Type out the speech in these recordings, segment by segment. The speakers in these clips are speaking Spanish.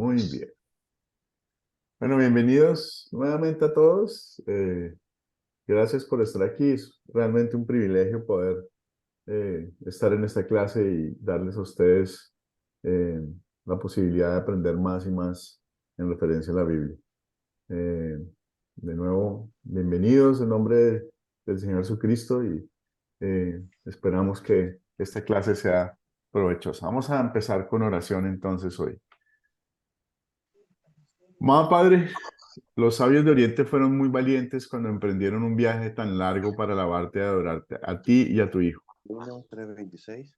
Muy bien. Bueno, bienvenidos nuevamente a todos. Gracias por estar aquí. Es realmente un privilegio poder estar en esta clase y darles a ustedes eh, la posibilidad de aprender más y más en referencia a la Biblia. Eh, de nuevo, bienvenidos en nombre del Señor Jesucristo y esperamos que esta clase sea provechosa. Vamos a empezar con oración entonces hoy. Amado Padre, los sabios de Oriente fueron muy valientes cuando emprendieron un viaje tan largo para alabarte y adorarte a ti y a tu Hijo. 326,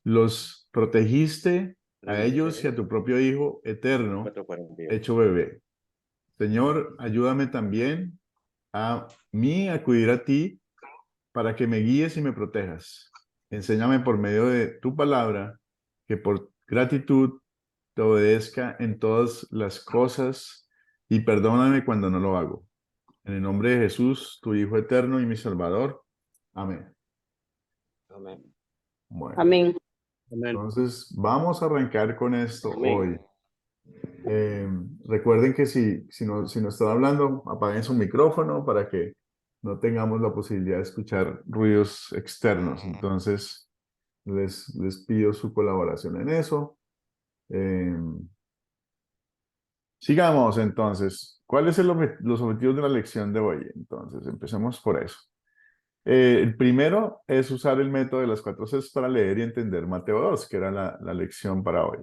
Los protegiste a ellos y a 326, tu propio Hijo eterno, 448. hecho bebé. Señor, ayúdame también a mí a acudir a ti para que me guíes y me protejas. Enséñame por medio de tu palabra que por gratitud te obedezca en todas las cosas y perdóname cuando no lo hago. En el nombre de Jesús, tu Hijo eterno y mi Salvador. Amén. Amén. Bueno, Amén. entonces vamos a arrancar con esto Amén. hoy. Recuerden que si no están hablando, apaguen su micrófono para que no tengamos la posibilidad de escuchar ruidos externos. Entonces, les pido su colaboración en eso. Eh, Sigamos entonces. ¿Cuáles son los objetivos de la lección de hoy? Entonces, empecemos por eso. El primero es usar el método de las 4 Cs para leer y entender Mateo 2, que era la lección para hoy.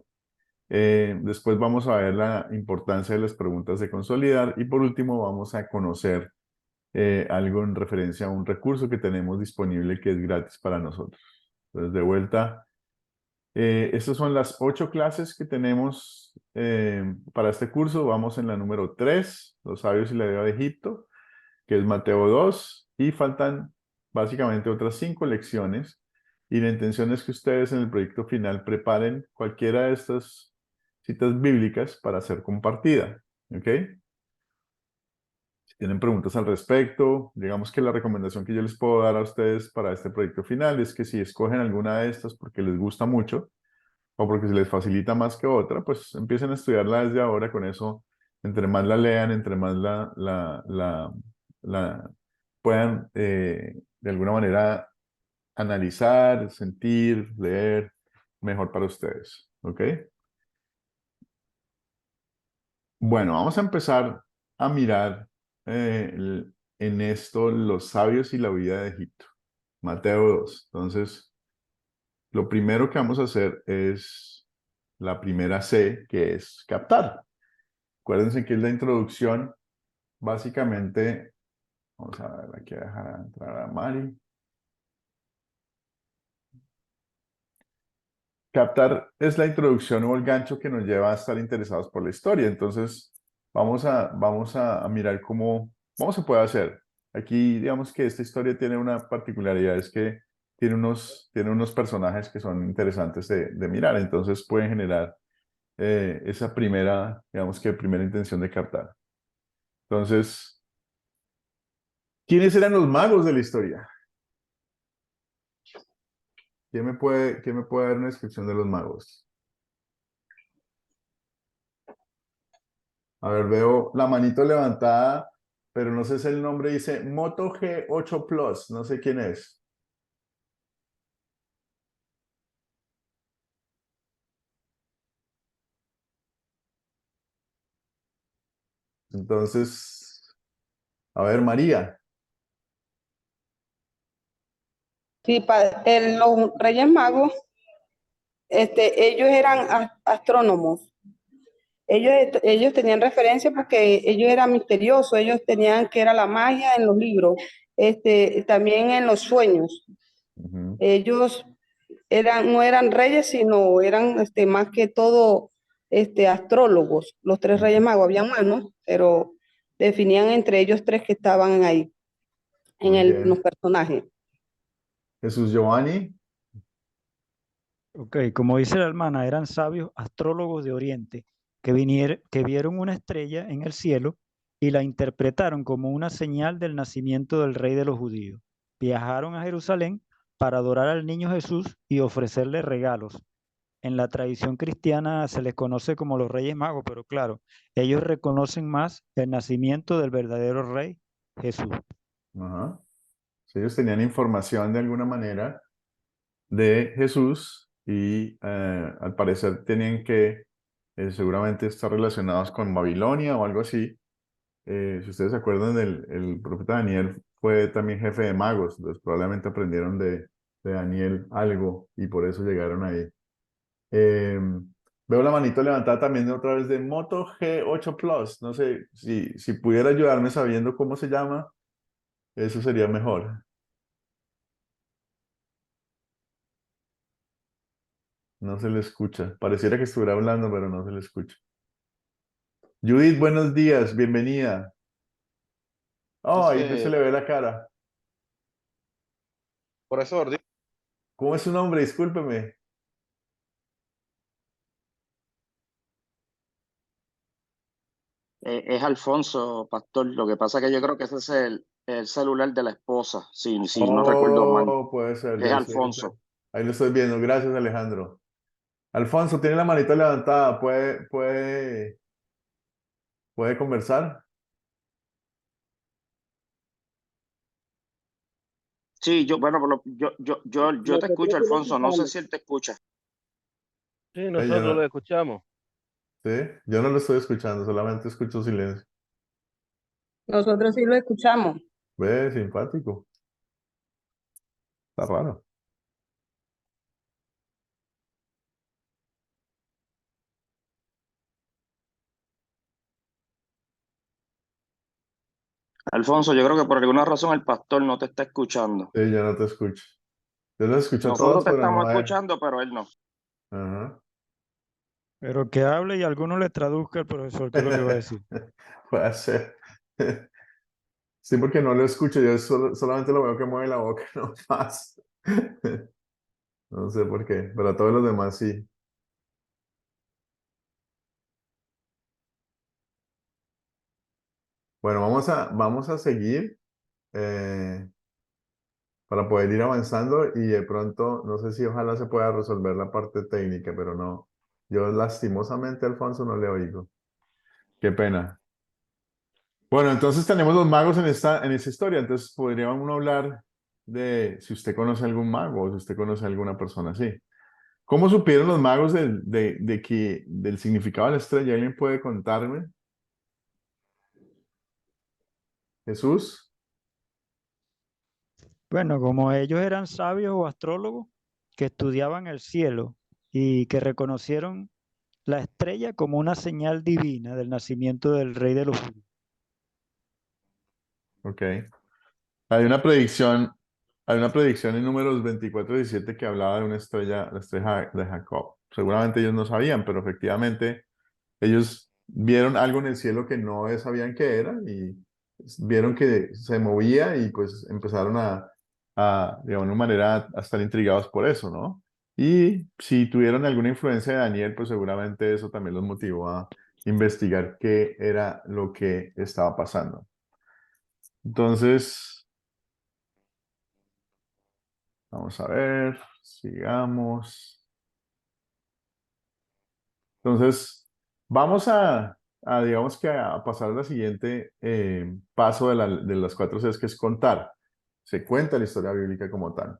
Después vamos a ver la importancia de las preguntas de consolidar y por último vamos a conocer algo en referencia a un recurso que tenemos disponible que es gratis para nosotros. Entonces, de vuelta, estas son las 8 clases que tenemos para este curso. Vamos en la número 3, los sabios y la deuda de Egipto, que es Mateo 2, y faltan básicamente otras 5 lecciones. Y la intención es que ustedes en el proyecto final preparen cualquiera de estas citas bíblicas para ser compartida. ¿Ok? Si tienen preguntas al respecto, digamos que la recomendación que yo les puedo dar a ustedes para este proyecto final es que si escogen alguna de estas porque les gusta mucho o porque se les facilita más que otra, pues empiecen a estudiarla desde ahora. Con eso, entre más la lean, entre más la puedan de alguna manera analizar, sentir, leer, mejor para ustedes. ¿Ok? Bueno, vamos a empezar a mirar en esto los sabios y la vida de Egipto. Mateo 2. Entonces, lo primero que vamos a hacer es la primera C, que es captar. Acuérdense que es la introducción. Básicamente, vamos a ver, aquí a dejar entrar a Mari. Captar es la introducción o el gancho que nos lleva a estar interesados por la historia. Entonces, vamos a mirar cómo se puede hacer. Aquí, digamos que esta historia tiene una particularidad, es que tiene unos personajes que son interesantes de mirar. Entonces, pueden generar esa primera, digamos que primera intención de captar. Entonces, ¿quiénes eran los magos de la historia? ¿Quién me puede dar una descripción de los magos? A ver, veo la manito levantada, pero no sé si el nombre dice Moto G8 Plus, no sé quién es. Entonces, a ver, María. Sí, los Reyes Magos, ellos eran astrónomos. Ellos tenían referencia porque ellos eran misteriosos, ellos tenían que era la magia en los libros, también en los sueños. Ujú. Ellos no eran reyes, sino eran más que todo astrólogos. Los 3 Reyes Magos, había más, ¿no? Pero definían entre ellos 3 que estaban ahí, Muy los bien. personajes. Jesús Giovanni. Ok, como dice la hermana, eran sabios astrólogos de Oriente que vieron una estrella en el cielo y la interpretaron como una señal del nacimiento del rey de los judíos. Viajaron a Jerusalén para adorar al niño Jesús y ofrecerle regalos. en la tradición cristiana se les conoce como los Reyes Magos, pero claro, ellos reconocen más el nacimiento del verdadero Rey, Jesús. Ajá. Sí, ellos tenían información de alguna manera de Jesús y al parecer tenían que seguramente estar relacionados con Babilonia o algo así. Si ustedes se acuerdan el profeta Daniel fue también jefe de magos, entonces probablemente aprendieron de Daniel algo y por eso llegaron ahí. Eh, Veo la manito levantada también de otra vez de Moto G8 Plus. No sé si pudiera ayudarme sabiendo cómo se llama, eso sería mejor. No se le escucha. Pareciera que estuviera hablando, pero no se le escucha. Judith, buenos días, bienvenida. Oh, ahí se Dice, le ve la cara. profesor, ¿Cómo es su nombre? Discúlpeme. Es Alfonso, pastor. Lo que pasa es que yo creo que ese es el celular de la esposa, si no recuerdo mal. Oh, puede ser, Es ya sé. Alfonso. Ahí lo estoy viendo. Gracias, Alejandro. Alfonso, tiene la manito levantada. ¿Puede conversar? Sí, bueno, yo te Nosotros escucho, sí lo Alfonso. No sé escuchamos. si él te escucha. Sí, Yo nosotros lo no, escuchamos. sí, yo no lo estoy escuchando, solamente escucho silencio. Nosotros sí lo escuchamos. Ve, simpático. Está raro. Alfonso, yo creo que por alguna razón el pastor no te está escuchando. Sí, yo no te escucho. Yo los escucho a Nosotros todos, te pero estamos no es. escuchando, pero él no. Ajá. Pero que hable y alguno le traduzca al profesor, ¿qué es lo que va a decir? Puede ser. Sí, porque no lo escucho, yo solamente lo veo que mueve la boca, no más. No sé por qué, pero a todos los demás sí. Bueno, vamos a seguir para poder ir avanzando y de pronto, no sé si ojalá se pueda resolver la parte técnica, pero no. Yo lastimosamente, Alfonso, no le oigo. Qué pena. Bueno, entonces tenemos los magos en esta historia, entonces podría uno hablar de si usted conoce algún mago o si usted conoce alguna persona así. ¿Cómo supieron los magos del significado de la estrella? ¿Alguien puede contarme? Jesús. Bueno, como ellos eran sabios o astrólogos que estudiaban el cielo y que reconocieron la estrella como una señal divina del nacimiento del rey de los judíos. Ok. Hay una predicción, hay una predicción en Números 24:17 que hablaba de una estrella, la estrella de Jacob. Seguramente ellos no sabían, pero efectivamente ellos vieron algo en el cielo que no sabían qué era y vieron que se movía y pues empezaron de alguna manera, a estar intrigados por eso, ¿no? Y si tuvieron alguna influencia de Daniel, pues seguramente eso también los motivó a investigar qué era lo que estaba pasando. Entonces, vamos a ver, sigamos. Entonces, vamos digamos que a pasar al siguiente paso de las cuatro Cs, que es contar. Se cuenta la historia bíblica como tal.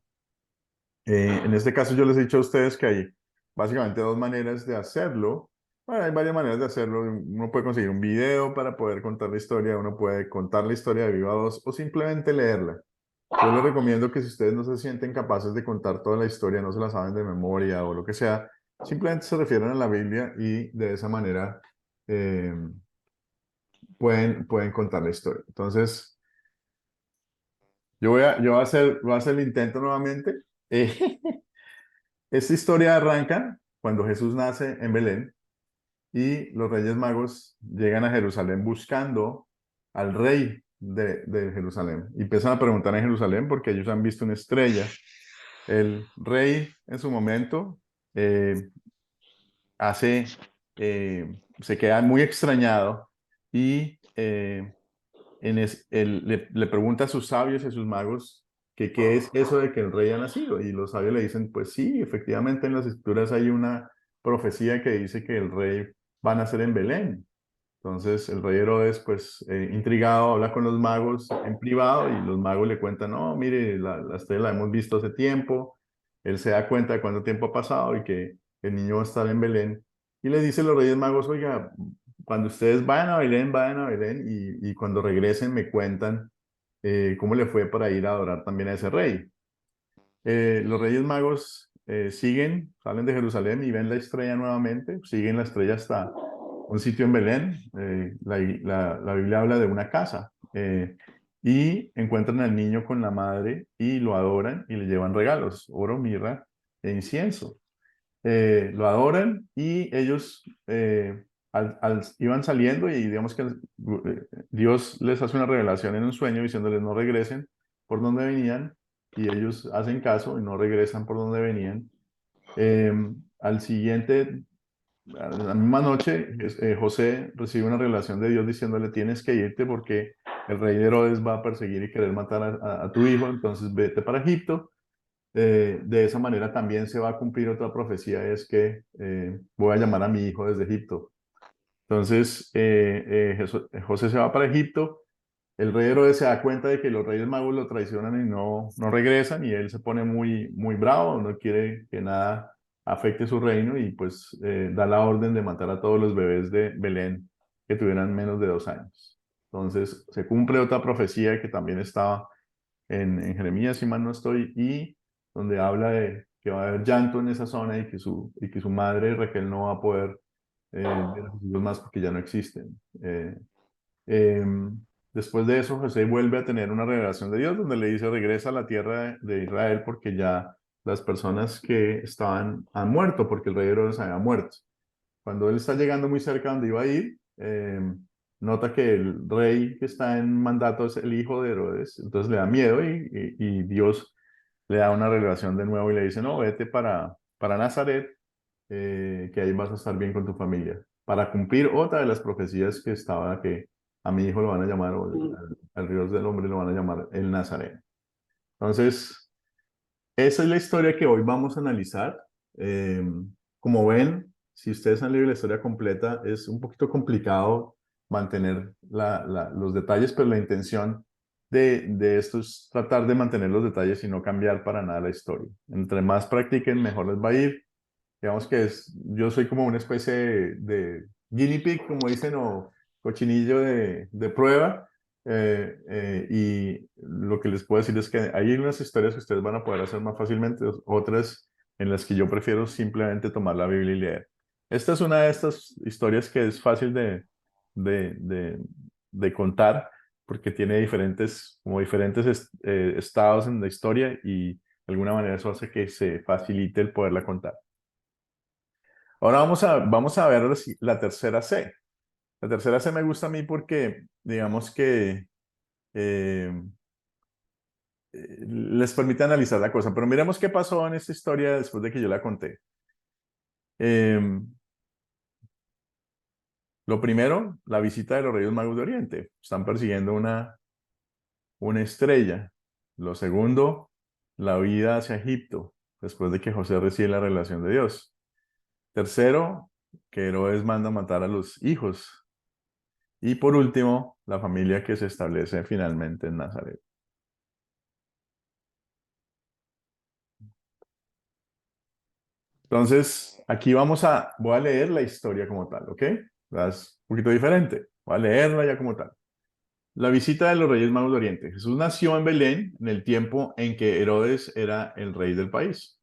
En este caso yo les he dicho a ustedes que hay básicamente dos maneras de hacerlo. Bueno, hay varias maneras de hacerlo. Uno puede conseguir un video para poder contar la historia, uno puede contar la historia de viva voz o simplemente leerla. Yo les recomiendo que si ustedes no se sienten capaces de contar toda la historia, no se la saben de memoria o lo que sea, simplemente se refieren a la Biblia y de esa manera eh, pueden contar la historia. Entonces, voy a hacer el intento nuevamente. Eh, Esta historia arranca cuando Jesús nace en Belén y los Reyes Magos llegan a Jerusalén buscando al rey de Jerusalén. Y empiezan a preguntar en Jerusalén porque ellos han visto una estrella. El rey en su momento eh, hace, se queda muy extrañado y le pregunta a sus sabios y a sus magos que qué es eso de que el rey ha nacido. Y los sabios le dicen, pues sí, efectivamente en las escrituras hay una profecía que dice que el rey va a nacer en Belén. Entonces el rey Herodes, pues intrigado, habla con los magos en privado y los magos le cuentan, no, mire, la estrella la hemos visto hace tiempo. Él se da cuenta de cuánto tiempo ha pasado y que el niño va a estar en Belén. Y le dice a los reyes magos, oiga, cuando ustedes vayan a Belén y cuando regresen me cuentan cómo le fue para ir a adorar también a ese rey. Los reyes magos salen de Jerusalén y ven la estrella nuevamente, siguen la estrella hasta un sitio en Belén. La Biblia habla de una casa y encuentran al niño con la madre y lo adoran y le llevan regalos, oro, mirra e incienso. Lo adoran y ellos iban saliendo y digamos que Dios les hace una revelación en un sueño diciéndoles no regresen por donde venían y ellos hacen caso y no regresan por donde venían. Al siguiente, a la misma noche, José recibe una revelación de Dios diciéndole tienes que irte porque el rey Herodes va a perseguir y querer matar a tu hijo, entonces vete para Egipto. De esa manera también se va a cumplir otra profecía, es que voy a llamar a mi hijo desde Egipto. Entonces, José se va para Egipto, el rey Herodes se da cuenta de que los reyes magos lo traicionan y no regresan, y él se pone muy, muy bravo, no quiere que nada afecte su reino, y pues da la orden de matar a todos los bebés de Belén que tuvieran menos de 2 años. Entonces, se cumple otra profecía que también estaba en Jeremías, si mal no estoy, y donde habla de que va a haber llanto en esa zona y que su madre Raquel no va a poder ver a sus hijos más porque ya no existen. Después de eso, José vuelve a tener una revelación de Dios donde le dice regresa a la tierra de Israel porque ya las personas que estaban han muerto porque el rey Herodes había muerto. Cuando él está llegando muy cerca donde iba a ir, nota que el rey que está en mandato es el hijo de Herodes, entonces le da miedo y Dios le da una revelación de nuevo y le dice, no, vete para Nazaret, que ahí vas a estar bien con tu familia, para cumplir otra de las profecías que estaba, que a mi hijo lo van a llamar, o al Dios del hombre lo van a llamar el Nazareno. Entonces, esa es la historia que hoy vamos a analizar. Como ven, si ustedes han leído la historia completa, es un poquito complicado mantener los detalles, pero la intención de esto es tratar de mantener los detalles y no cambiar para nada la historia. Entre más practiquen, mejor les va a ir. Digamos que yo soy como una especie de guinea pig, como dicen, o cochinillo de prueba. Y lo que les puedo decir es que hay unas historias que ustedes van a poder hacer más fácilmente, otras en las que yo prefiero simplemente tomar la Biblia y leer. Esta es una de estas historias que es fácil de, de, de contar porque tiene diferentes estados en la historia y de alguna manera eso hace que se facilite el poderla contar. Ahora vamos a ver la tercera C. La tercera C me gusta a mí porque, digamos que les permite analizar la cosa. Pero miremos qué pasó en esta historia después de que yo la conté. Lo primero, la visita de los Reyes Magos de Oriente. Están persiguiendo una estrella. Lo segundo, la huida hacia Egipto, después de que José recibe la revelación de Dios. Tercero, que Herodes manda matar a los hijos. Y por último, la familia que se establece finalmente en Nazaret. Entonces, aquí voy a leer la historia como tal, ¿ok? Es un poquito diferente. Voy a leerla ya como tal. La visita de los Reyes Magos de Oriente. Jesús nació en Belén en el tiempo en que Herodes era el rey del país.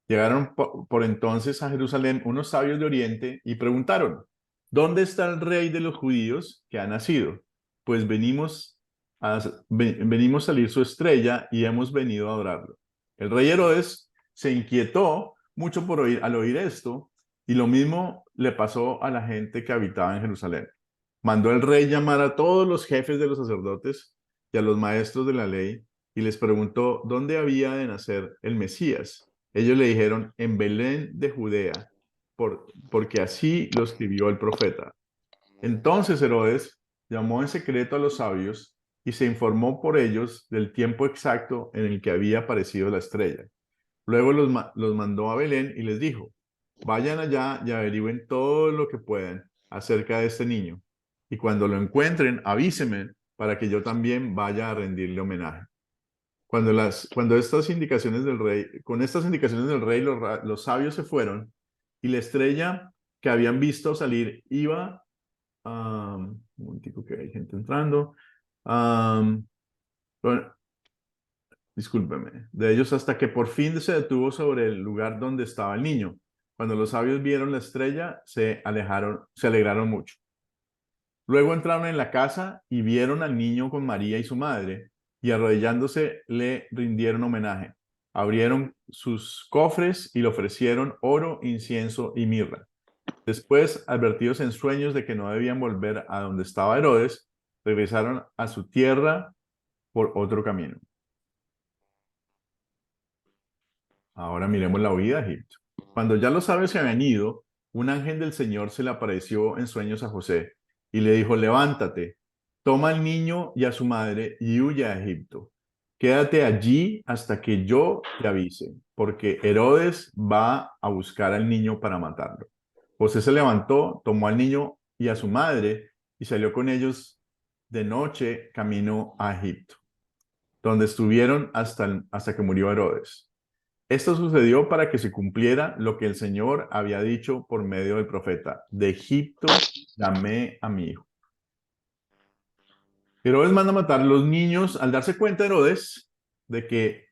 Llegaron por entonces a Jerusalén unos sabios de Oriente y preguntaron, ¿dónde está el rey de los judíos que ha nacido? Pues venimos a salir su estrella y hemos venido a adorarlo. El rey Herodes se inquietó mucho al oír esto, y lo mismo le pasó a la gente que habitaba en Jerusalén. Mandó el rey llamar a todos los jefes de los sacerdotes y a los maestros de la ley y les preguntó dónde había de nacer el Mesías. Ellos le dijeron, en Belén de Judea, porque así lo escribió el profeta. Entonces Herodes llamó en secreto a los sabios y se informó por ellos del tiempo exacto en el que había aparecido la estrella. Luego los mandó a Belén y les dijo, vayan allá y averigüen todo lo que puedan acerca de este niño. Y cuando lo encuentren, avísenme para que yo también vaya a rendirle homenaje. Cuando estas indicaciones del rey, con estas indicaciones del rey, los sabios se fueron y la estrella que habían visto salir iba, un momentico que hay gente entrando, bueno, discúlpeme, de ellos hasta que por fin se detuvo sobre el lugar donde estaba el niño. Cuando los sabios vieron la estrella, se alegraron mucho. Luego entraron en la casa y vieron al niño con María y su madre, y arrodillándose le rindieron homenaje. Abrieron sus cofres y le ofrecieron oro, incienso y mirra. Después, advertidos en sueños de que no debían volver a donde estaba Herodes, regresaron a su tierra por otro camino. Ahora miremos la huida a Egipto. Cuando ya los sabios se habían ido, un ángel del Señor se le apareció en sueños a José y le dijo: levántate, toma al niño y a su madre y huye a Egipto. Quédate allí hasta que yo te avise, porque Herodes va a buscar al niño para matarlo. José se levantó, tomó al niño y a su madre y salió con ellos de noche camino a Egipto, donde estuvieron hasta que murió Herodes. Esto sucedió para que se cumpliera lo que el Señor había dicho por medio del profeta: de Egipto llamé a mi hijo. Herodes manda matar a los niños. Al darse cuenta Herodes de que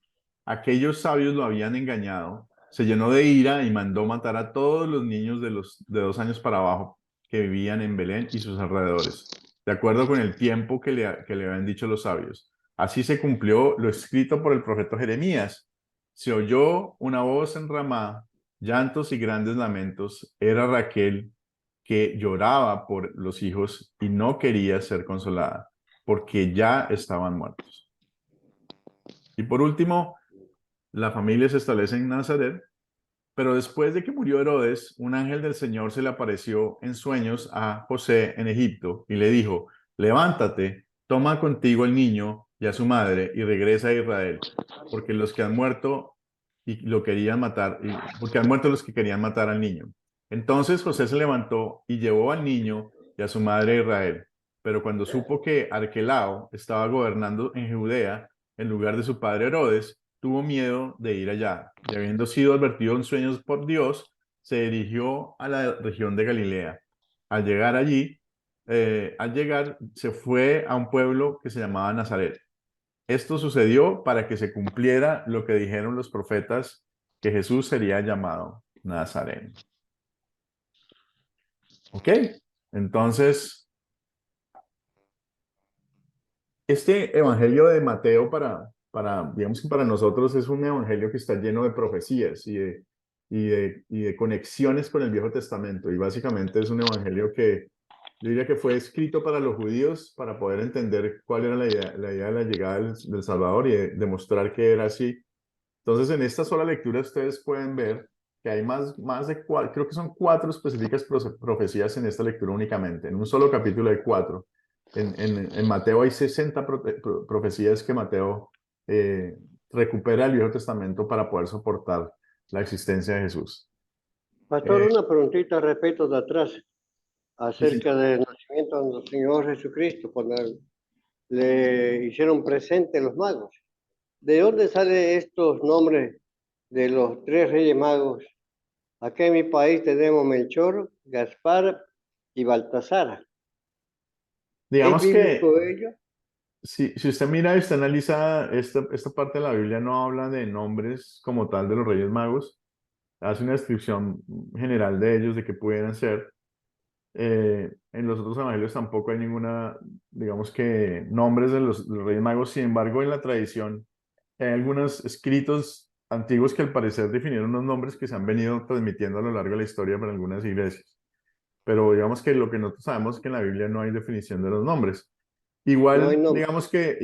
aquellos sabios lo habían engañado, se llenó de ira y mandó matar a todos los niños de 2 años para abajo que vivían en Belén y sus alrededores, de acuerdo con el tiempo que le habían dicho los sabios. Así se cumplió lo escrito por el profeta Jeremías. Se oyó una voz en Ramá, llantos y grandes lamentos. Era Raquel que lloraba por los hijos y no quería ser consolada, porque ya estaban muertos. Y por último, la familia se establece en Nazaret, pero después de que murió Herodes, un ángel del Señor se le apareció en sueños a José en Egipto y le dijo: levántate, toma contigo al niño y a su madre y regresa a Israel, porque los que han muerto y lo querían matar, porque han muerto los que querían matar al niño. Entonces José se levantó y llevó al niño y a su madre a Israel. Pero cuando supo que Arquelao estaba gobernando en Judea en lugar de su padre Herodes, tuvo miedo de ir allá, y habiendo sido advertido en sueños por Dios, se dirigió a la región de Galilea. Al llegar allí, se fue a un pueblo que se llamaba Nazaret. Esto sucedió para que se cumpliera lo que dijeron los profetas, que Jesús sería llamado Nazareno. ¿Ok? Entonces, este evangelio de Mateo digamos que para nosotros es un evangelio que está lleno de profecías y de conexiones con el Viejo Testamento. Y básicamente es un evangelio que yo diría que fue escrito para los judíos para poder entender cuál era la idea de la llegada del Salvador y demostrar que era así. Entonces, en esta sola lectura ustedes pueden ver que hay más de 4, creo que son 4 específicas profecías en esta lectura únicamente. En un solo capítulo hay 4. En Mateo hay 60 profecías que Mateo recupera el Viejo Testamento para poder soportar la existencia de Jesús. Pastor, una preguntita respecto de atrás, acerca del nacimiento de nuestro Señor Jesucristo, cuando le hicieron presente los magos. ¿De dónde salen estos nombres de los 3 reyes magos? Aquí en mi país tenemos Melchor, Gaspar y Baltasar. Digamos ¿Es que bíblico ello? si usted mira y usted analiza esta parte de la Biblia, no habla de nombres como tal de los Reyes Magos, hace una descripción general de ellos, de qué pudieran ser. En los otros evangelios tampoco hay ninguna, digamos que, nombres de los Reyes Magos. Sin embargo, en la tradición hay algunos escritos antiguos que al parecer definieron unos nombres que se han venido transmitiendo a lo largo de la historia para algunas iglesias. Pero digamos que lo que nosotros sabemos es que en la Biblia no hay definición de los nombres. Igual, No hay nombre. digamos que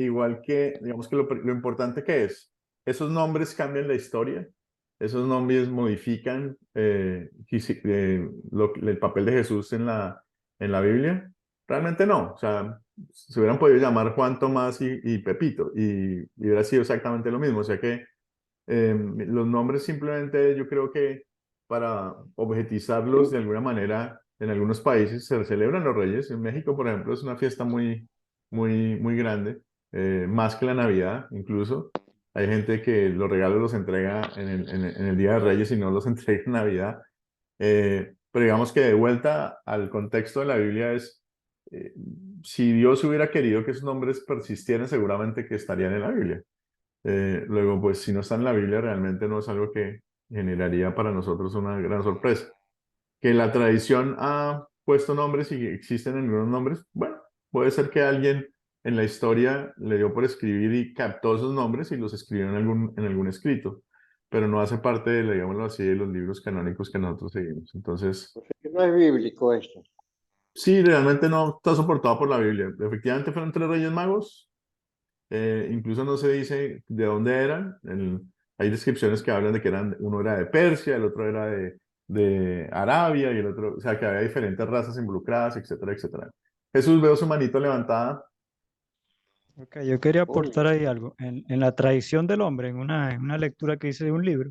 lo importante que es, esos nombres cambian la historia, esos nombres modifican el papel de Jesús en la Biblia. Realmente no, o sea, se hubieran podido llamar Juan, Tomás y Pepito y hubiera sido exactamente lo mismo. O sea que los nombres simplemente yo creo que para objetizarlos de alguna manera. En algunos países se celebran los Reyes. En México, por ejemplo, es una fiesta muy grande, más que la Navidad, incluso. Hay gente que los regalos los entrega en el Día de Reyes y no los entrega en Navidad. Pero digamos que de vuelta al contexto de la Biblia es, eh, si Dios hubiera querido que esos nombres persistieran, seguramente que estarían en la Biblia. Luego, pues si no está en la Biblia, realmente no es algo que generaría para nosotros una gran sorpresa. Que la tradición ha puesto nombres y existen algunos nombres, bueno, puede ser que alguien en la historia le dio por escribir y captó esos nombres y los escribió en algún escrito, pero no hace parte de, digámoslo así, de los libros canónicos que nosotros seguimos. Entonces, O sea, que no es bíblico esto. sí, realmente no está soportado por la Biblia. Efectivamente fueron tres reyes magos, incluso no se dice de dónde eran. Hay descripciones que hablan de que uno era de Persia, el otro era de Arabia y el otro, o sea, que había diferentes razas involucradas, etcétera, etcétera. Jesús, veo su manito levantada. Ok, yo quería Uy, aportar ahí algo. En la tradición del hombre, en una lectura que hice de un libro,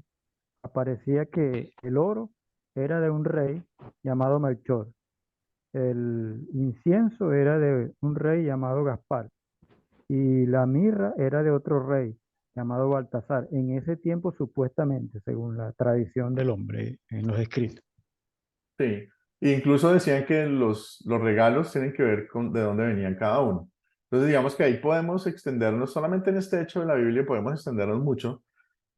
aparecía que el oro era de un rey llamado Melchor. El incienso era de un rey llamado Gaspar. Y la mirra era de otro rey llamado Baltasar. En ese tiempo, supuestamente, según la tradición del hombre en los escritos. Sí. Incluso decían que los regalos tienen que ver con de dónde venían cada uno. Entonces, digamos que ahí podemos extendernos, solamente en este hecho de la Biblia podemos extendernos mucho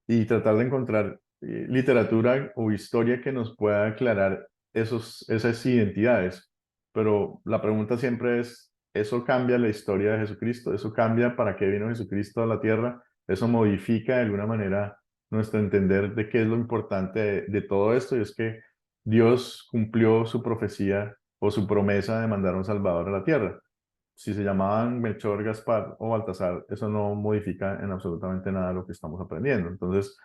y tratar de encontrar literatura o historia que nos pueda aclarar esas identidades. Pero la pregunta siempre es, ¿eso cambia la historia de Jesucristo? ¿Eso cambia para qué vino Jesucristo a la tierra? ¿Eso modifica de alguna manera nuestro entender de qué es lo importante de todo esto? Y es que Dios cumplió su profecía o su promesa de mandar un Salvador a la tierra. Si se llamaban Melchor, Gaspar o Baltasar, eso no modifica en absolutamente nada lo que estamos aprendiendo. Entonces,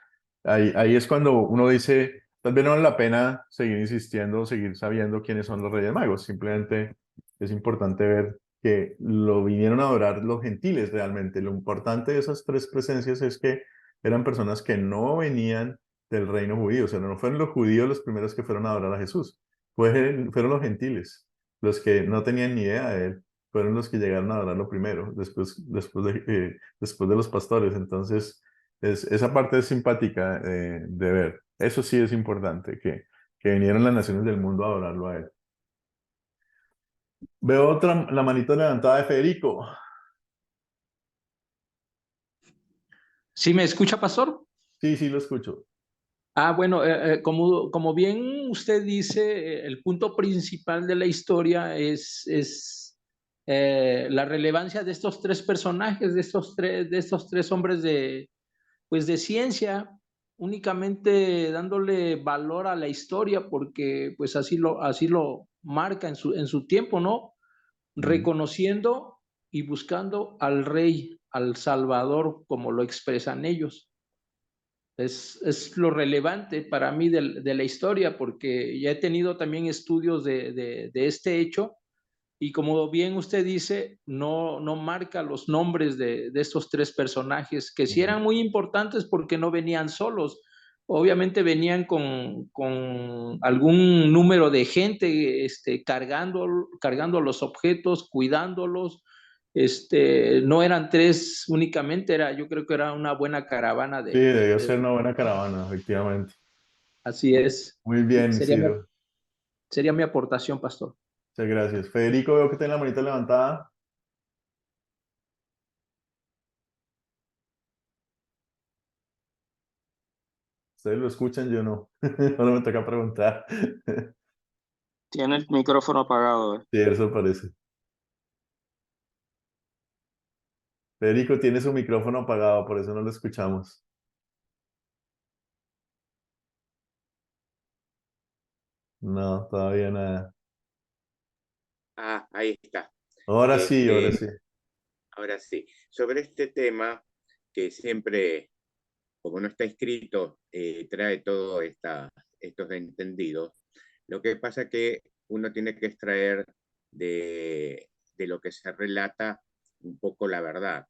ahí es cuando uno dice, tal vez no vale la pena seguir insistiendo, seguir sabiendo quiénes son los Reyes Magos. Simplemente es importante ver que lo vinieron a adorar los gentiles realmente. Lo importante de esas tres presencias es que eran personas que no venían del reino judío. O sea, no fueron los judíos los primeros que fueron a adorar a Jesús. Fueron los gentiles, los que no tenían ni idea de él, fueron los que llegaron a adorarlo primero, después de los pastores. Entonces, esa parte es simpática de ver. Eso sí es importante, que vinieron las naciones del mundo a adorarlo a él. Veo la manito levantada de Federico. ¿Sí me escucha, pastor? Sí, sí, lo escucho. Bueno, como bien usted dice, el punto principal de la historia es la relevancia de estos tres personajes, de estos tres hombres pues de ciencia, únicamente dándole valor a la historia, porque pues así lo marca en su tiempo, ¿no? Reconociendo y buscando al Rey, al Salvador, como lo expresan ellos. Es lo relevante para mí de la historia, porque ya he tenido también estudios de este hecho, y como bien usted dice, no marca los nombres de estos tres personajes, que sí eran muy importantes porque no venían solos. Obviamente venían con algún número de gente cargando los objetos, cuidándolos. No eran tres únicamente, yo creo que era una buena caravana Sí, debió ser una buena caravana, efectivamente. así es. Muy bien, Sería mi, Isidro. sería mi aportación, pastor. Muchas gracias. Federico, veo que tiene la manita levantada. Ustedes lo escuchan, yo no. Ahora me toca preguntar. Tiene el micrófono apagado. Sí, eso parece. Federico tiene su micrófono apagado, por eso no lo escuchamos. No, todavía nada. Ahí está. Ahora sí, ahora sí. Ahora sí. Sobre este tema que siempre, como no está escrito, trae todos estos entendidos. Lo que pasa que uno tiene que extraer de lo que se relata un poco la verdad.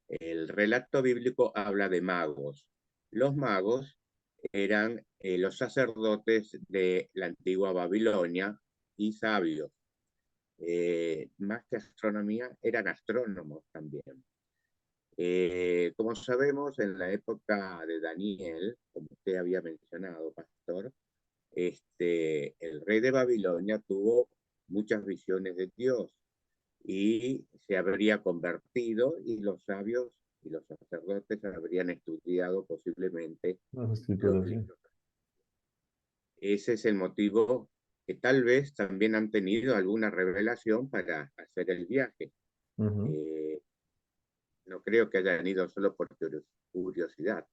El relato bíblico habla de magos. Los magos eran los sacerdotes de la antigua Babilonia y sabios. Más que astronomía, eran astrónomos también. Como sabemos, en la época de Daniel, como usted había mencionado, pastor, el rey de Babilonia tuvo muchas visiones de Dios y se habría convertido, y los sabios y los sacerdotes habrían estudiado posiblemente Las los escrituras, sí. libros. Ese es el motivo que tal vez también han tenido alguna revelación para hacer el viaje. No creo que hayan ido solo por curiosidad,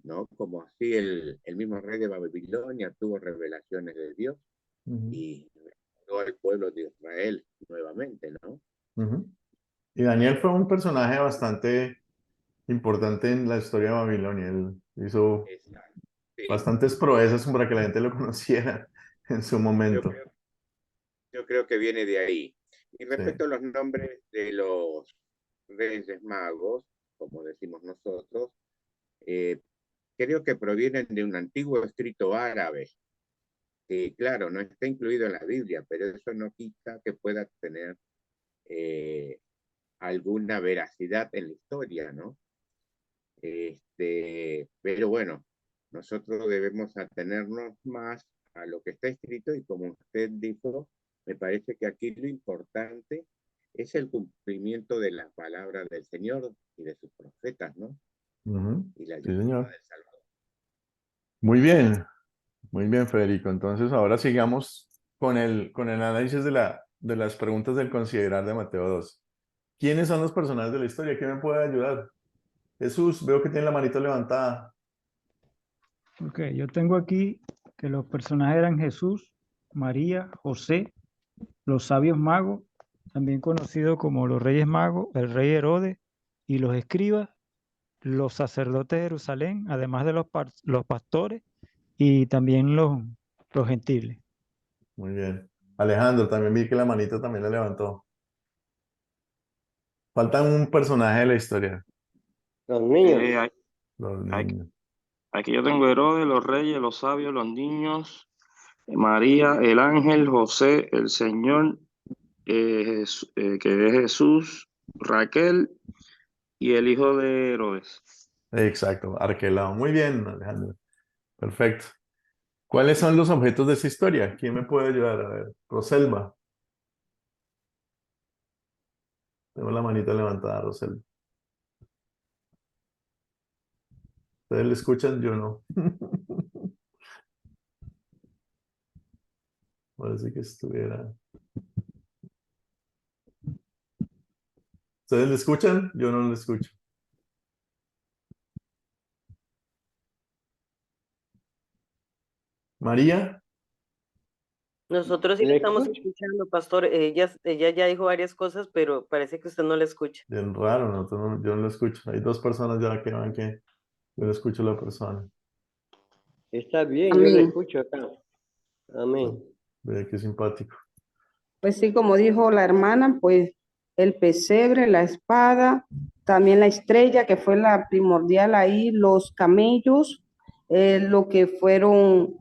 ¿no? Como así el mismo rey de Babilonia tuvo revelaciones de Dios y todo el pueblo de Israel nuevamente, ¿no? Y Daniel fue un personaje bastante importante en la historia de Babilonia. Él hizo Exacto. Sí. bastantes proezas para que la gente lo conociera en su momento. Yo creo que viene de ahí. Y respecto Sí. a los nombres de los Reyes Magos, como decimos nosotros, creo que provienen de un antiguo escrito árabe, que claro, no está incluido en la Biblia, pero eso no quita que pueda tener alguna veracidad en la historia, ¿no? Pero bueno, nosotros debemos atenernos más a lo que está escrito y como usted dijo, me parece que aquí lo importante es el cumplimiento de la palabra del Señor y de sus profetas, ¿no? Y la Sí, llegada señor. del Salvador. Muy bien, Federico. Entonces ahora sigamos con el análisis de las preguntas del considerar de Mateo 2. ¿Quiénes son los personajes de la historia? ¿Quién me puede ayudar? Jesús, veo que tiene la manito levantada. Ok, yo tengo aquí que los personajes eran Jesús, María, José, los sabios magos, también conocidos como los reyes magos, el rey Herodes y los escribas, los sacerdotes de Jerusalén, además de los pastores y también los gentiles. Muy bien. Alejandro, también vi que la manito también la levantó. Faltan un personaje de la historia. Los niños. Los niños. Aquí yo tengo Herodes, los reyes, los sabios, los niños, María, el ángel, José, el Señor, que es Jesús, Raquel y el hijo de Herodes. Exacto, Arquelao. Muy bien, Alejandro. Perfecto. ¿Cuáles son los objetos de esta historia? ¿Quién me puede ayudar? A ver, Roselva. Tengo la manita levantada, Roselva. ¿Ustedes le escuchan? Yo no. Parece que estuviera. ¿Ustedes le escuchan? Yo no le escucho. María. Nosotros sí le ¿Le estamos escucho? escuchando, pastor. Ella ya dijo varias cosas, pero parece que usted no la escucha. Bien raro, yo no lo escucho. Hay dos personas ya que van que yo no escucho a la persona. Está bien, yo le Amén. escucho acá. Amén. Ve qué simpático. Pues sí, como dijo la hermana, pues el pesebre, la espada, también la estrella, que fue la primordial ahí, los camellos, lo que fueron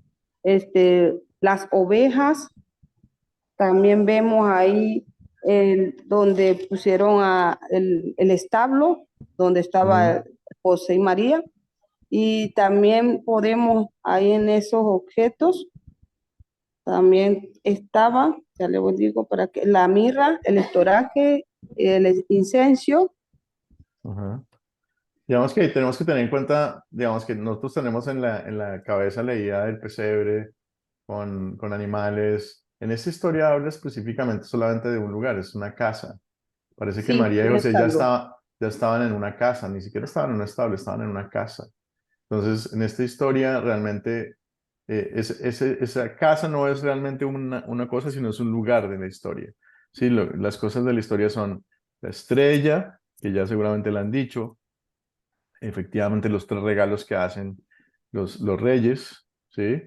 las ovejas. También vemos ahí donde pusieron el establo, donde estaba José y María. Y también podemos ahí en esos objetos, también estaba, ya le digo, para que la mirra, el estoraje, el incienso. Ajá. Digamos que tenemos que tener en cuenta, digamos que nosotros tenemos en la cabeza la idea del pesebre con animales. En esta historia habla específicamente solamente de un lugar, es una casa. Parece que Sí, María y un José establo. ya estaban en una casa, ni siquiera estaban en un establo, estaban en una casa. Entonces, en esta historia realmente esa casa no es realmente una cosa, sino es un lugar de la historia. Sí, las cosas de la historia son la estrella, que ya seguramente la han dicho, efectivamente los tres regalos que hacen los reyes, ¿sí?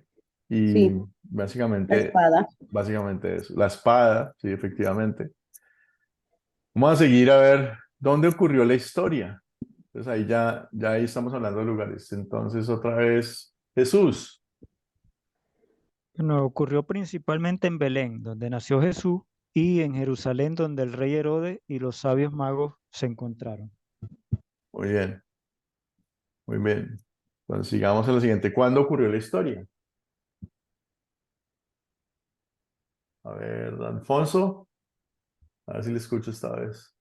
Y Sí, la básicamente, espada. básicamente eso. La espada, sí, efectivamente. Vamos a seguir a ver dónde ocurrió la historia. Entonces ahí ya ahí estamos hablando de lugares. Entonces otra vez Jesús. Bueno, ocurrió principalmente en Belén, donde nació Jesús, y en Jerusalén, donde el rey Herodes y los sabios magos se encontraron. Muy bien, muy bien. Entonces sigamos a la siguiente. ¿Cuándo ocurrió la historia? A ver, Alfonso. A ver si le escucho esta vez.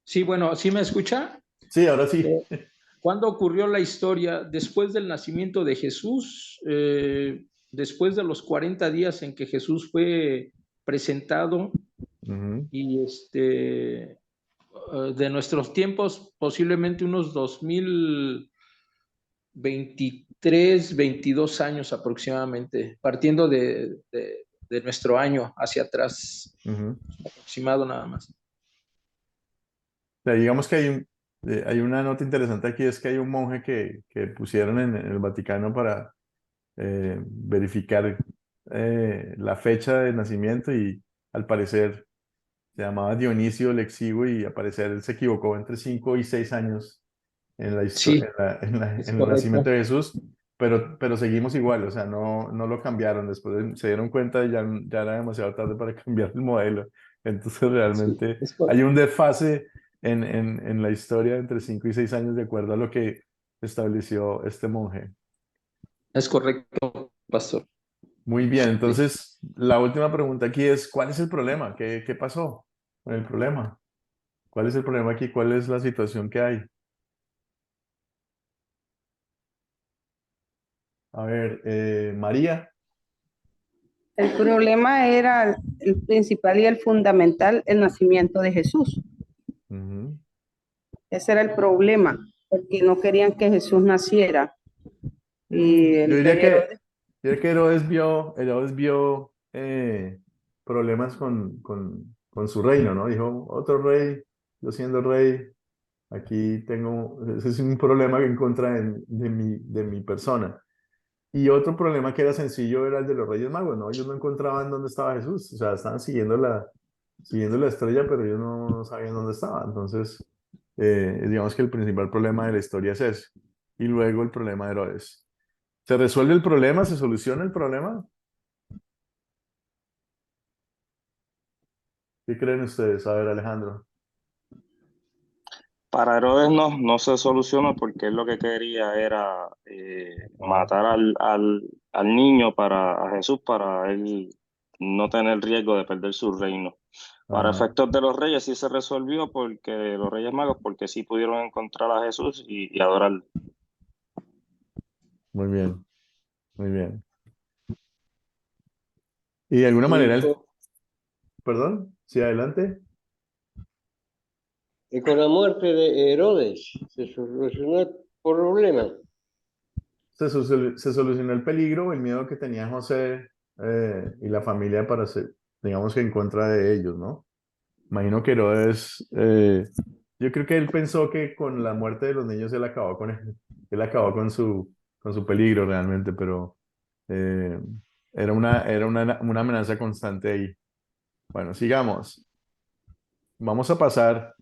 Sí, bueno, ¿sí me escucha? Sí, ahora sí. ¿Cuándo ocurrió la historia? Después del nacimiento de Jesús, después de los 40 días en que Jesús fue presentado Ujú. y de nuestros tiempos, posiblemente unos 2023, 22 años aproximadamente, partiendo de nuestro año hacia atrás, Ujú. aproximado nada más. O sea, digamos que hay una nota interesante aquí, es que hay un monje que pusieron en el Vaticano para verificar la fecha de nacimiento y al parecer se llamaba Dionisio el Exiguo y al parecer él se equivocó entre 5 y 6 años en Sí, en es el nacimiento correcto. de Jesús, pero seguimos igual, o sea, no lo cambiaron, después se dieron cuenta y ya era demasiado tarde para cambiar el modelo. Entonces Sí, realmente hay un desfase en la historia entre 5 y 6 años de acuerdo a lo que estableció este monje. es correcto, pastor. Muy bien, Sí. entonces la última pregunta aquí es, ¿cuál es el problema? ¿Qué pasó con el problema? ¿Cuál es el problema aquí? ¿Cuál es la situación que hay? A ver, María. El problema era el principal y el fundamental, el nacimiento de Jesús. Ujú. Ese era el problema, porque no querían que Jesús naciera. Y Yo el diría rey que, Herodes, yo diría que Herodes vio problemas con su reino, ¿no? Dijo, otro rey, yo siendo rey, aquí tengo, ese es un problema en contra de mi persona. Y otro problema que era sencillo era el de los Reyes Magos, ¿no? Ellos no encontraban dónde estaba Jesús, o sea, estaban siguiendo la estrella, pero ellos no sabían dónde estaba. Entonces, digamos que el principal problema de la historia es ese. Y luego el problema de Herodes. ¿Se resuelve el problema? ¿Se soluciona el problema? ¿Qué creen ustedes? A ver, Alejandro. Para Herodes no se solucionó porque él lo que quería era matar al niño a Jesús para él no tener riesgo de perder su reino. Para Ajá, efectos de los reyes sí se resolvió porque los reyes magos porque sí pudieron encontrar a Jesús y adorarlo. muy bien, muy bien. Y de alguna Y manera, con, perdón, sí, adelante. y con la muerte de Herodes se solucionó el problema. Se solucionó el peligro, el miedo que tenía José y la familia para ser, digamos que en contra de ellos, ¿no? Imagino que Herodes, yo creo que él pensó que con la muerte de los niños él acabó él acabó con su peligro realmente, pero eh, una amenaza constante ahí. Bueno, sigamos. Vamos a pasar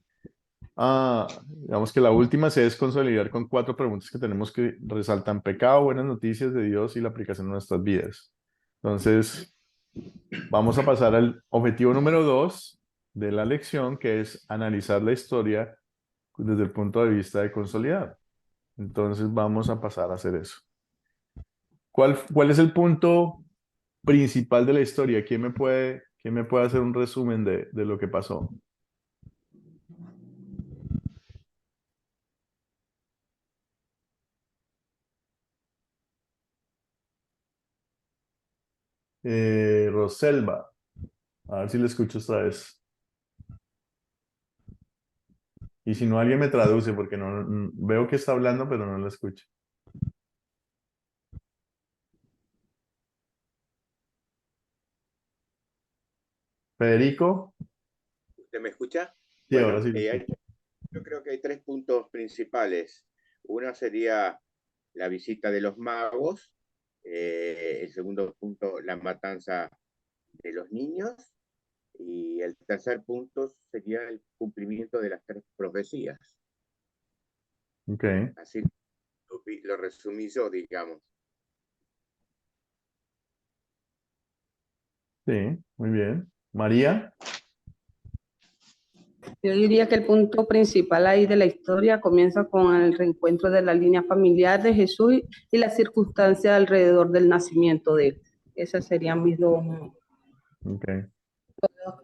digamos que la última es consolidar con 4 preguntas que tenemos que resaltan pecado, buenas noticias de Dios y la aplicación en nuestras vidas. Entonces, vamos a pasar al objetivo número 2 de la lección, que es analizar la historia desde el punto de vista de consolidar. Entonces, vamos a pasar a hacer eso. ¿Cuál es el punto principal de la historia? Quién me puede hacer un resumen de lo que pasó? Roselva. A ver si le escucho esta vez. Y si no, alguien me traduce porque veo que está hablando, pero no la escucho. Federico, ¿Usted me escucha? sí, ahora Bueno, sí lo escucho. yo creo que hay 3 puntos principales. Uno sería la visita de los magos. El segundo punto, la matanza de los niños. Y el tercer punto sería el cumplimiento de las 3 profecías. Ok, Así lo resumí yo, digamos. sí, muy bien. María, Yo diría que el punto principal ahí de la historia comienza con el reencuentro de la línea familiar de Jesús y las circunstancias alrededor del nacimiento de él. Esas serían mis dos ok.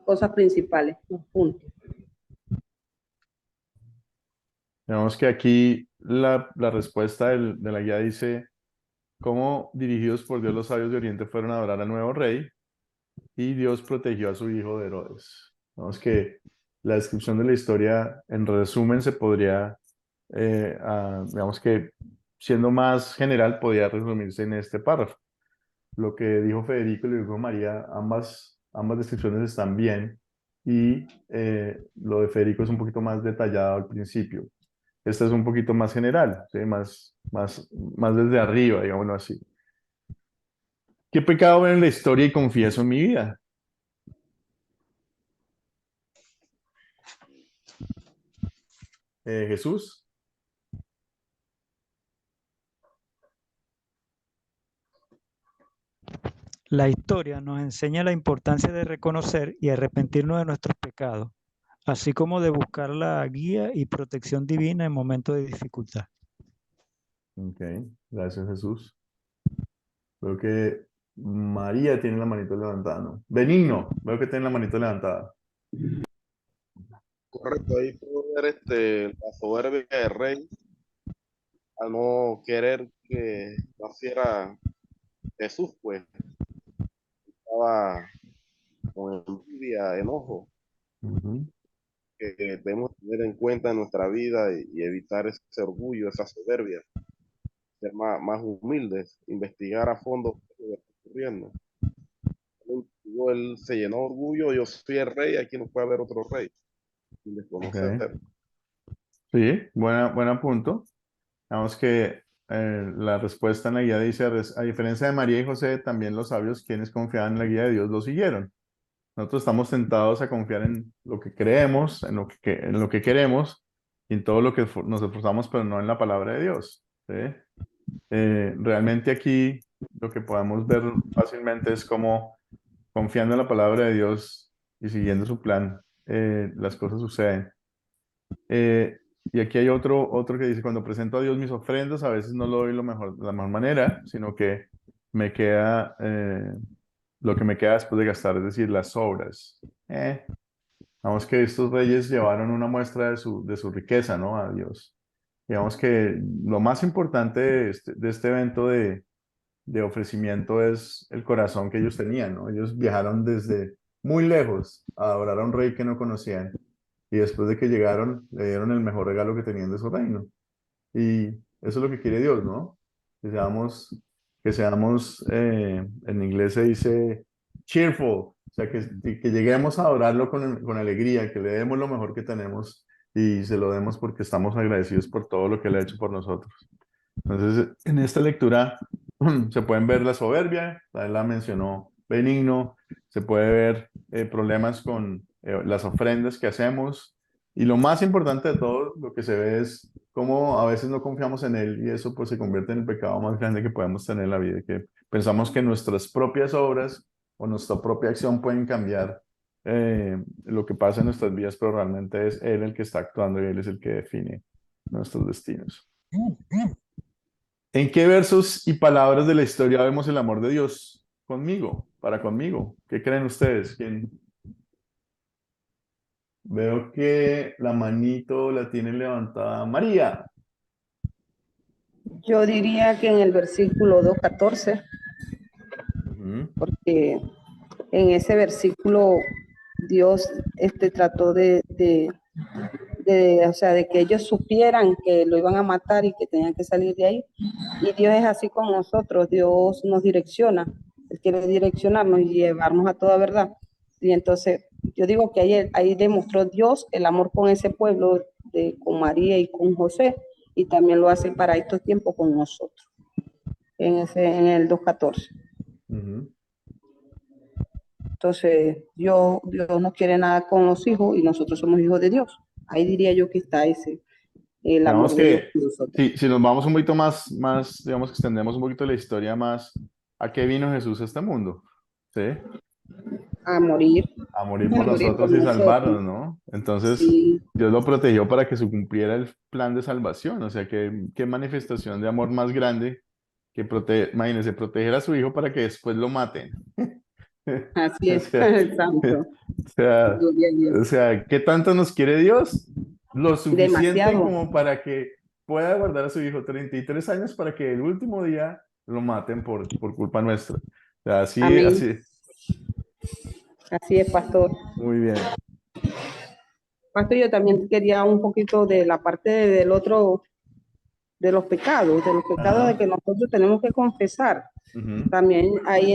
cosas principales, dos puntos. Vemos que aquí la respuesta de la guía dice, cómo dirigidos por Dios los sabios de Oriente fueron a adorar al nuevo rey y Dios protegió a su hijo de Herodes. Vemos que la descripción de la historia, en resumen, se podría, digamos que siendo más general, podría resumirse en este párrafo. Lo que dijo Federico y lo que dijo María, ambas descripciones están bien y lo de Federico es un poquito más detallado al principio. Esta es un poquito más general, ¿sí? Más desde arriba, digámoslo así. ¿Qué pecado veo en la historia y confieso en mi vida? Jesús. La historia nos enseña la importancia de reconocer y arrepentirnos de nuestros pecados, así como de buscar la guía y protección divina en momentos de dificultad. Ok, gracias Jesús. Veo que María tiene la manito levantada, ¿no? Benigno, veo que tiene la manito levantada. Correcto, ahí puedo ver la soberbia del rey al no querer que naciera Jesús, pues estaba con envidia, enojo, Ujú. que debemos tener en cuenta en nuestra vida y evitar ese orgullo, esa soberbia, ser más humildes, investigar a fondo lo que está ocurriendo. Él se llenó de orgullo, yo soy el rey, aquí no puede haber otro rey, sin Ok, desconocer. sí, buen punto. Vamos que la respuesta en la guía dice, a diferencia de María y José, también los sabios, quienes confiaban en la guía de Dios, lo siguieron. Nosotros estamos tentados a confiar en lo que creemos, en lo que queremos, y en todo lo que nos esforzamos, pero no en la palabra de Dios, ¿sí? Realmente aquí lo que podemos ver fácilmente es cómo confiando en la palabra de Dios y siguiendo su plan, las cosas suceden. Eh, y aquí hay otro que dice, cuando presento a Dios mis ofrendas, a veces no lo doy de la mejor manera, sino que me queda, lo que me queda después de gastar, es decir, las sobras. Vamos que estos reyes llevaron una muestra de su riqueza, ¿no? A Dios. Digamos que lo más importante de este evento de ofrecimiento es el corazón que ellos tenían, ¿no? Ellos viajaron desde muy lejos a adorar a un rey que no conocían y después de que llegaron le dieron el mejor regalo que tenían de su reino. Y eso es lo que quiere Dios, ¿no? Que seamos en inglés se dice cheerful, o sea, que lleguemos a adorarlo con alegría, que le demos lo mejor que tenemos y se lo demos porque estamos agradecidos por todo lo que Él ha hecho por nosotros. Entonces, en esta lectura se pueden ver la soberbia, él la mencionó Benigno, se puede ver problemas con las ofrendas que hacemos y lo más importante de todo, lo que se ve es cómo a veces no confiamos en él y eso pues se convierte en el pecado más grande que podemos tener en la vida, que pensamos que nuestras propias obras o nuestra propia acción pueden cambiar lo que pasa en nuestras vidas, pero realmente es él el que está actuando y él es el que define nuestros destinos. ¿En qué versos y palabras de la historia vemos el amor de Dios conmigo, para conmigo? ¿Qué creen ustedes? Veo que la manito la tiene levantada María. Yo diría que en el versículo 2:14, porque en ese versículo Dios trató o sea, de que ellos supieran que lo iban a matar y que tenían que salir de ahí. Y Dios es así con nosotros, Dios nos direcciona, Él quiere direccionarnos y llevarnos a toda verdad. Y entonces yo digo que ahí demostró Dios el amor con ese pueblo, con María y con José, y también lo hace para estos tiempos con nosotros, en el 2:14. Entonces, Dios no quiere nada con los hijos y nosotros somos hijos de Dios. Ahí diría yo que está el Digamos amor de Dios que por nosotros. si nos vamos un poquito más, digamos que extendemos un poquito la historia más, ¿a qué vino Jesús a este mundo? ¿Sí? A morir, A morir a por morir por nosotros y nosotros. salvarnos, ¿no? Entonces, Sí, Dios lo protegió para que se cumpliera el plan de salvación. O sea, qué manifestación de amor más grande que imagínense, proteger a su hijo para que después lo maten. así O es, sea, santo. o sea, Gloria a Dios. o sea, ¿qué tanto nos quiere Dios? Lo suficiente Demasiado. como para que pueda guardar a su hijo 33 años para que el último día lo maten por culpa nuestra. O sea, Amén. así, Así es, pastor. muy bien. Pastor, yo también quería un poquito de la parte del otro, de los pecados de Ajá. que nosotros tenemos que confesar. Ujú. También ahí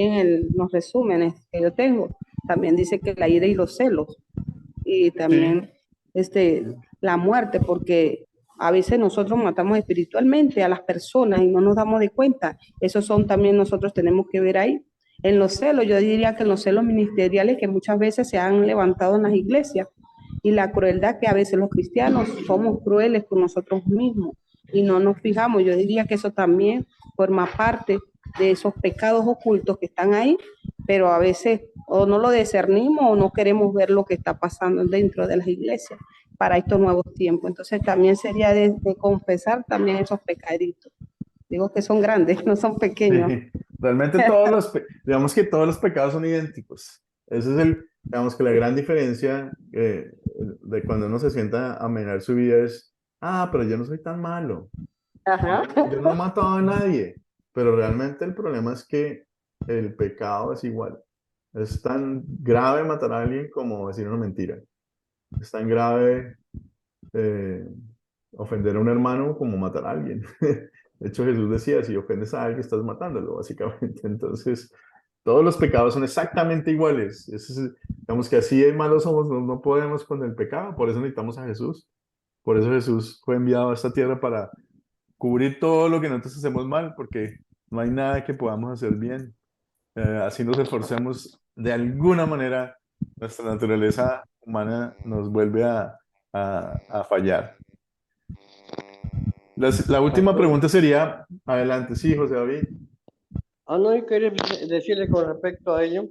en los resúmenes que yo tengo, también dice que la ira y los celos y Sí, también la muerte, porque a veces nosotros matamos espiritualmente a las personas y no nos damos de cuenta. Esos son también nosotros tenemos que ver ahí. En los celos, yo diría que en los celos ministeriales que muchas veces se han levantado en las iglesias y la crueldad que a veces los cristianos somos crueles con nosotros mismos y no nos fijamos. Yo diría que eso también forma parte de esos pecados ocultos que están ahí, pero a veces o no lo discernimos o no queremos ver lo que está pasando dentro de las iglesias para estos nuevos tiempos. Entonces también sería de confesar también esos pecaditos. Digo que son grandes, no son pequeños. sí. Realmente digamos que todos los pecados son idénticos. Ese es digamos que la gran diferencia de cuando uno se sienta a mirar su vida es, pero yo no soy tan malo. Ajá. Yo no he matado a nadie, pero realmente el problema es que el pecado es igual. Es tan grave matar a alguien como decir una mentira. Es tan grave eh, ofender a un hermano como matar a alguien. De hecho, Jesús decía, si ofendes a alguien, estás matándolo, básicamente. Entonces, todos los pecados son exactamente iguales. Digamos que así de malos somos, no podemos con el pecado, por eso necesitamos a Jesús. Por eso Jesús fue enviado a esta tierra para cubrir todo lo que nosotros hacemos mal, porque no hay nada que podamos hacer bien. Así nos esforcemos, de alguna manera, nuestra naturaleza humana nos vuelve a fallar. La última Pastor. pregunta sería, adelante, sí, José David. No, yo quería decirle con respecto a ello,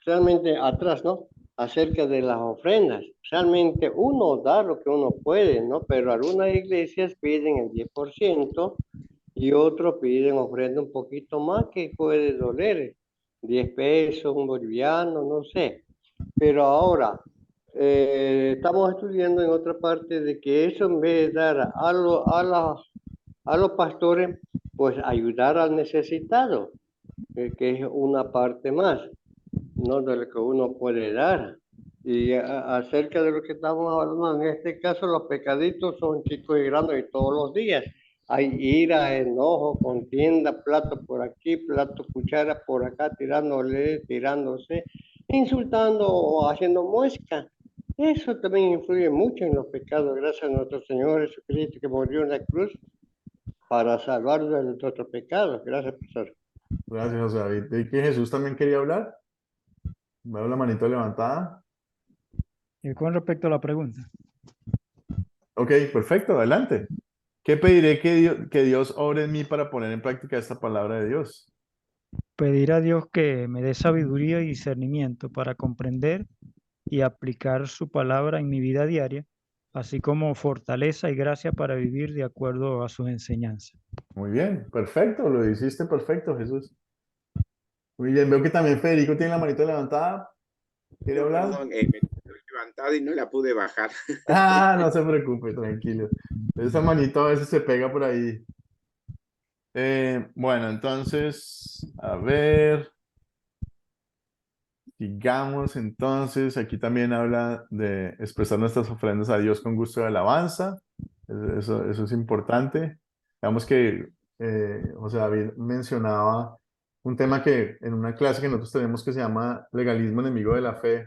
realmente atrás, ¿no? Acerca de las ofrendas. Realmente uno da lo que uno puede, ¿no? Pero algunas iglesias piden el 10% y otros piden ofrenda un poquito más que puede doler, 10 pesos, un boliviano, no sé. Pero ahora, estamos estudiando en otra parte de que eso en vez de dar a los pastores, pues ayudar al necesitado, que es una parte más, ¿no? De lo que uno puede dar. Y acerca de lo que estamos hablando, en este caso los pecaditos son chicos y grandes y todos los días. Hay ira, enojo, contienda, plato por aquí, plato, cuchara por acá, tirándose, insultando o haciendo muesca. Eso también influye mucho en los pecados, gracias a nuestro Señor Jesucristo que murió en la cruz para salvarnos de nuestros pecados. Gracias, pastor. Gracias, José David. ¿Y que Jesús también quería hablar? Veo la manito levantada. Y con respecto a la pregunta, Ok, perfecto, adelante. ¿Qué pediré que Dios obre en mí para poner en práctica esta palabra de Dios? pedir a Dios que me dé sabiduría y discernimiento para comprender y aplicar su palabra en mi vida diaria, así como fortaleza y gracia para vivir de acuerdo a sus enseñanzas. Muy bien, perfecto, lo hiciste perfecto, Jesús. Muy bien, veo que también Federico tiene la manito levantada. ¿Quiere No, hablar? perdón, me quedé levantado y no la pude bajar. No se preocupe, tranquilo. Esa manito a veces se pega por ahí. Bueno, entonces, a ver, sigamos entonces. Aquí también habla de expresar nuestras ofrendas a Dios con gusto de alabanza. Eso es importante. Digamos que José David mencionaba un tema que en una clase que nosotros tenemos que se llama legalismo enemigo de la fe,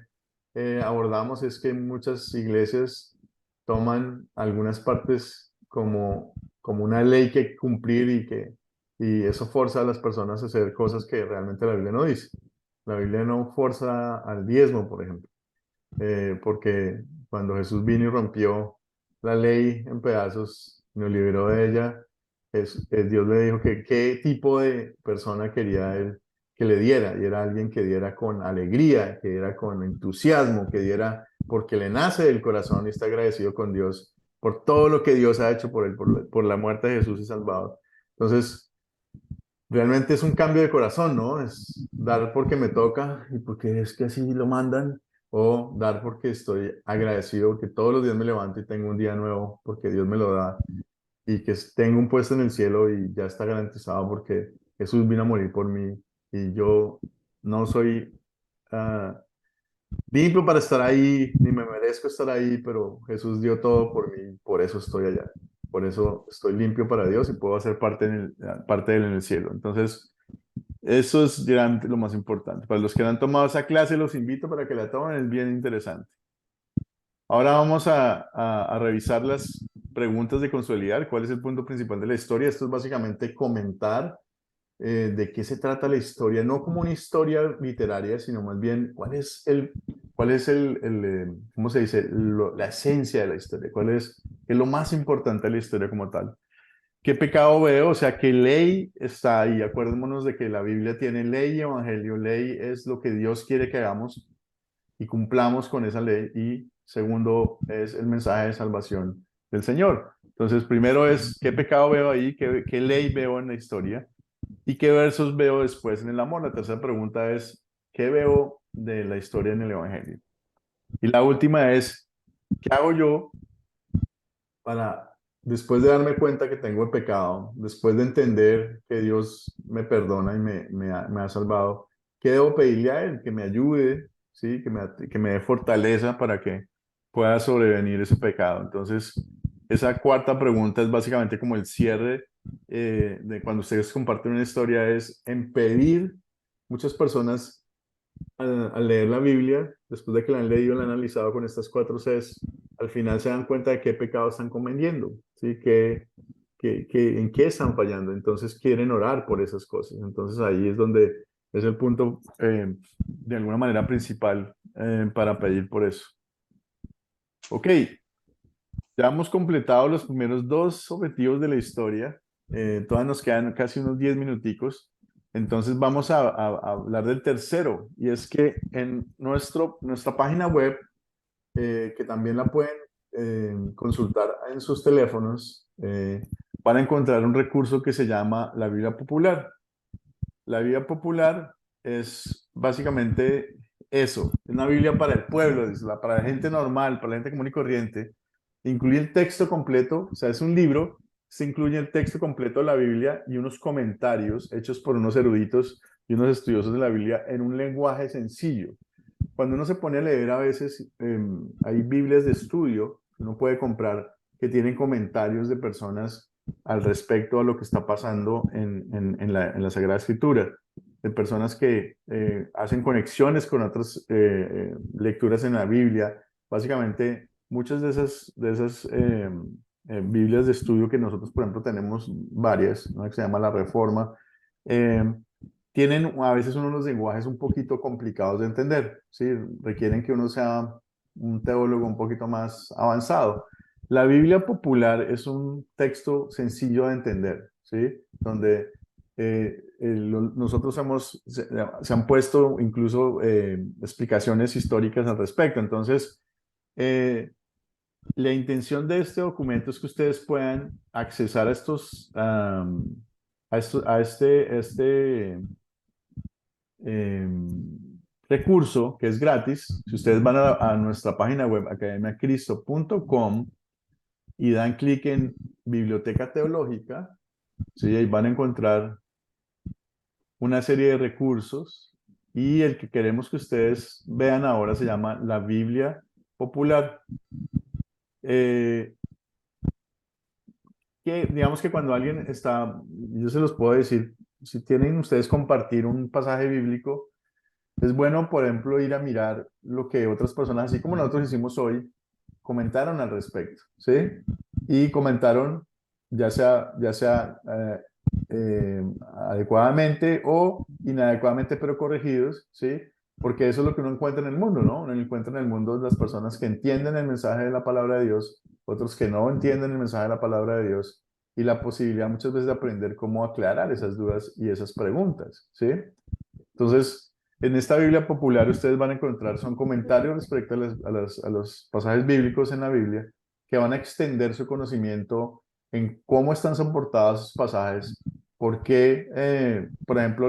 abordamos es que muchas iglesias toman algunas partes como una ley que cumplir y eso forza a las personas a hacer cosas que realmente la Biblia no dice. La Biblia no forza al diezmo, por ejemplo, porque cuando Jesús vino y rompió la ley en pedazos, nos liberó de ella, Dios le dijo que qué tipo de persona quería él que le diera, y era alguien que diera con alegría, que diera con entusiasmo, que diera porque le nace del corazón y está agradecido con Dios por todo lo que Dios ha hecho por él, por la muerte de Jesús y salvado. Entonces, realmente es un cambio de corazón, ¿no? Es dar porque me toca y porque es que así lo mandan, o dar porque estoy agradecido, porque todos los días me levanto y tengo un día nuevo, porque Dios me lo da, y que tengo un puesto en el cielo y ya está garantizado porque Jesús vino a morir por mí y yo no soy limpio para estar ahí, ni me merezco estar ahí, pero Jesús dio todo por mí, por eso estoy allá. Por eso estoy limpio para Dios y puedo hacer parte de Él en el cielo. Entonces, eso es lo más importante. Para los que no han tomado esa clase, los invito para que la tomen, es bien interesante. Ahora vamos a revisar las preguntas de consolidar. ¿Cuál es el punto principal de la historia? Esto es básicamente comentar de qué se trata la historia, no como una historia literaria, sino más bien cuál es ¿cómo se dice? La esencia de la historia, qué es lo más importante de la historia como tal. ¿Qué pecado veo? O sea, ¿qué ley está ahí? Acordémonos de que la Biblia tiene ley y evangelio. Ley es lo que Dios quiere que hagamos y cumplamos con esa ley. Y segundo es el mensaje de salvación del Señor. Entonces, primero es, ¿qué pecado veo ahí? ¿Qué ley veo en la historia? ¿Y qué versos veo después en el amor? La tercera pregunta es, ¿qué veo de la historia en el Evangelio? Y la última es, ¿qué hago yo para, después de darme cuenta que tengo el pecado, después de entender que Dios me perdona y me ha salvado, qué debo pedirle a Él? Que me ayude, ¿sí? Que me dé fortaleza para que pueda sobrevenir ese pecado. Entonces, esa cuarta pregunta es básicamente como el cierre de cuando ustedes comparten una historia, es en pedir. Muchas personas al leer la Biblia, después de que la han leído, la han analizado con estas 4 Cs, al final se dan cuenta de qué pecado están cometiendo, ¿sí? En qué están fallando. Entonces quieren orar por esas cosas. Entonces ahí es donde es el punto, de alguna manera, principal para pedir por eso. Ok, ya hemos completado los primeros 2 objetivos de la historia. Todavía nos quedan casi unos 10 minuticos. Entonces vamos a hablar del tercero, y es que en nuestra página web, que también la pueden consultar en sus teléfonos, van a encontrar un recurso que se llama la Biblia Popular. La Biblia Popular es básicamente eso, es una Biblia para el pueblo, para la gente normal, para la gente común y corriente. Incluye el texto completo, o sea, es un libro, se incluye el texto completo de la Biblia y unos comentarios hechos por unos eruditos y unos estudiosos de la Biblia en un lenguaje sencillo. Cuando uno se pone a leer, a veces hay Biblias de estudio que uno puede comprar que tienen comentarios de personas al respecto a lo que está pasando en la Sagrada Escritura, de personas que hacen conexiones con otras lecturas en la Biblia. Básicamente, muchas de esas Biblias de estudio que nosotros, por ejemplo, tenemos varias, ¿no? Que se llama La Reforma, tienen a veces unos lenguajes un poquito complicados de entender, ¿sí? Requieren que uno sea un teólogo un poquito más avanzado. La Biblia Popular es un texto sencillo de entender, ¿sí? Donde nosotros se han puesto incluso explicaciones históricas al respecto. Entonces, la intención de este documento es que ustedes puedan accesar a este recurso que es gratis. Si ustedes van a nuestra página web academiacristo.com y dan clic en Biblioteca Teológica, ¿sí? Ahí van a encontrar una serie de recursos, y el que queremos que ustedes vean ahora se llama la Biblia Popular. Digamos que cuando alguien está, yo se los puedo decir, si tienen ustedes compartir un pasaje bíblico, es bueno, por ejemplo, ir a mirar lo que otras personas, así como nosotros hicimos hoy, comentaron al respecto, ¿sí? Y comentaron, ya sea adecuadamente o inadecuadamente, pero corregidos, ¿sí? Porque eso es lo que uno encuentra en el mundo, ¿no? Uno encuentra en el mundo las personas que entienden el mensaje de la palabra de Dios, otros que no entienden el mensaje de la palabra de Dios, y la posibilidad muchas veces de aprender cómo aclarar esas dudas y esas preguntas, ¿sí? Entonces, en esta Biblia popular ustedes van a encontrar, son comentarios respecto a los pasajes bíblicos en la Biblia que van a extender su conocimiento en cómo están soportados esos pasajes, por qué, por ejemplo,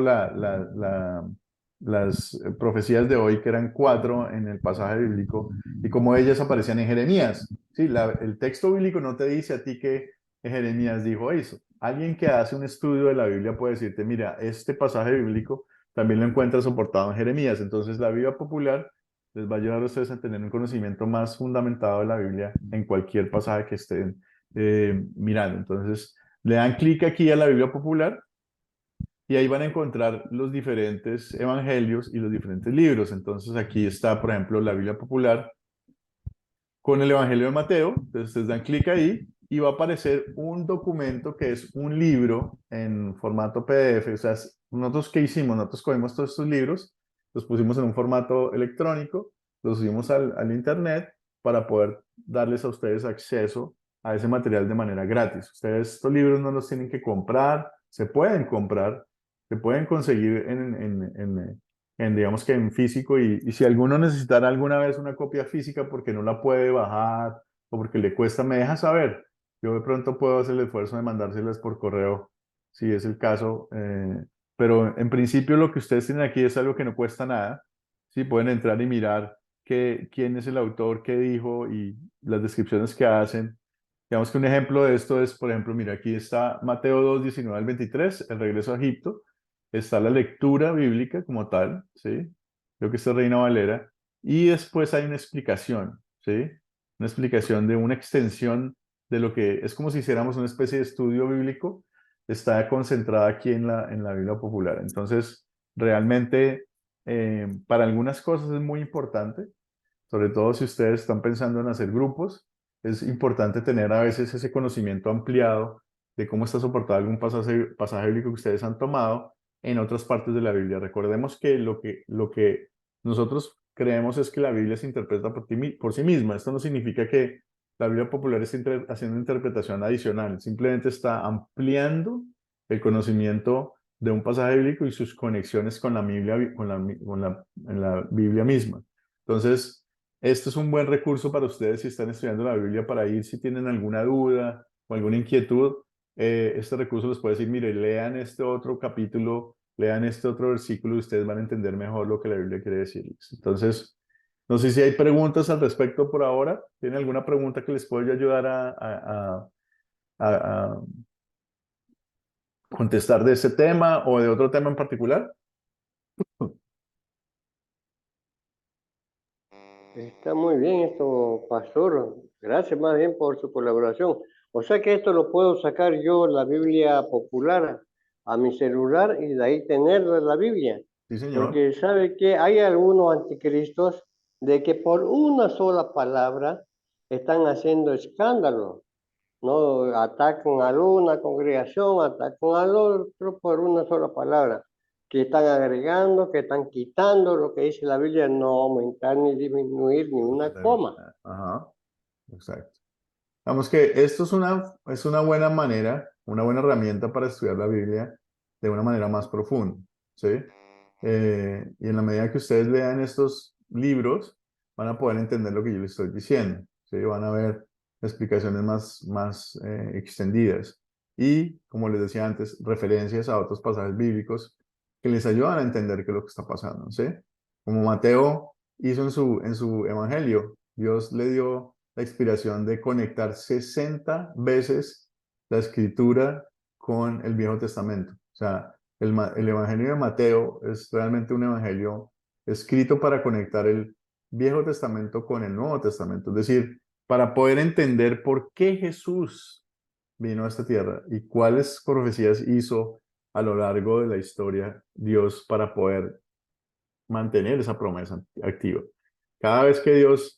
las profecías de hoy, que eran 4 en el pasaje bíblico, y cómo ellas aparecían en Jeremías. Sí, el texto bíblico no te dice a ti que Jeremías dijo eso. Alguien que hace un estudio de la Biblia puede decirte, mira, este pasaje bíblico también lo encuentras soportado en Jeremías. Entonces la Biblia popular les va a ayudar a ustedes a tener un conocimiento más fundamentado de la Biblia en cualquier pasaje que estén mirando. Entonces le dan clic aquí a la Biblia popular y ahí van a encontrar los diferentes evangelios y los diferentes libros. Entonces aquí está, por ejemplo, la Biblia popular con el Evangelio de Mateo. Entonces ustedes dan clic ahí y va a aparecer un documento que es un libro en formato PDF. O sea, nosotros ¿qué hicimos? Nosotros cogimos todos estos libros, los pusimos en un formato electrónico, los subimos al internet para poder darles a ustedes acceso a ese material de manera gratis. Ustedes estos libros no los tienen que comprar, se pueden comprar, se pueden conseguir digamos que en físico, y si alguno necesitara alguna vez una copia física porque no la puede bajar o porque le cuesta, me deja saber. Yo de pronto puedo hacer el esfuerzo de mandárselas por correo, si es el caso. Pero en principio lo que ustedes tienen aquí es algo que no cuesta nada. Sí, pueden entrar y mirar quién es el autor, qué dijo y las descripciones que hacen. Digamos que un ejemplo de esto es, por ejemplo, mira, aquí está Mateo 2, 19 al 23, el regreso a Egipto. Está la lectura bíblica como tal, ¿sí? Creo que es Reina Valera. Y después hay una explicación, ¿sí? Una explicación de una extensión de lo que es como si hiciéramos una especie de estudio bíblico. Está concentrada aquí en la Biblia popular. Entonces, realmente, para algunas cosas es muy importante, sobre todo si ustedes están pensando en hacer grupos, es importante tener a veces ese conocimiento ampliado de cómo está soportado algún pasaje bíblico que ustedes han tomado en otras partes de la Biblia. Recordemos que lo que nosotros creemos es que la Biblia se interpreta por sí misma. Esto no significa que la Biblia popular esté haciendo una interpretación adicional, simplemente está ampliando el conocimiento de un pasaje bíblico y sus conexiones con la Biblia, en la Biblia misma. Entonces, esto es un buen recurso para ustedes si están estudiando la Biblia, para ir si tienen alguna duda o alguna inquietud. Este recurso les puede decir, mire, lean este otro capítulo, lean este otro versículo y ustedes van a entender mejor lo que la Biblia quiere decirles. Entonces, no sé si hay preguntas al respecto por ahora. ¿Tienen alguna pregunta que les pueda ayudar a contestar de ese tema o de otro tema en particular? Está muy bien esto, pastor. Gracias más bien por su colaboración. O sea que esto lo puedo sacar yo, la Biblia popular, a mi celular y de ahí tener la Biblia. Sí, señor. Porque sabe que hay algunos anticristos de que por una sola palabra están haciendo escándalo, ¿no? Atacan a una congregación, atacan al otro por una sola palabra, que están agregando, que están quitando lo que dice la Biblia, no aumentar ni disminuir ni una coma. Ajá, exacto. Vamos que esto es una buena manera, una buena herramienta para estudiar la Biblia de una manera más profunda, ¿sí? Y en la medida que ustedes lean estos libros, van a poder entender lo que yo les estoy diciendo, ¿sí? Van a ver explicaciones más extendidas. Y, como les decía antes, referencias a otros pasajes bíblicos que les ayudan a entender qué es lo que está pasando, ¿sí? Como Mateo hizo en su evangelio, Dios le dio la inspiración de conectar 60 veces la escritura con el Viejo Testamento. O sea, el Evangelio de Mateo es realmente un evangelio escrito para conectar el Viejo Testamento con el Nuevo Testamento. Es decir, para poder entender por qué Jesús vino a esta tierra y cuáles profecías hizo a lo largo de la historia Dios para poder mantener esa promesa activa. Cada vez que Dios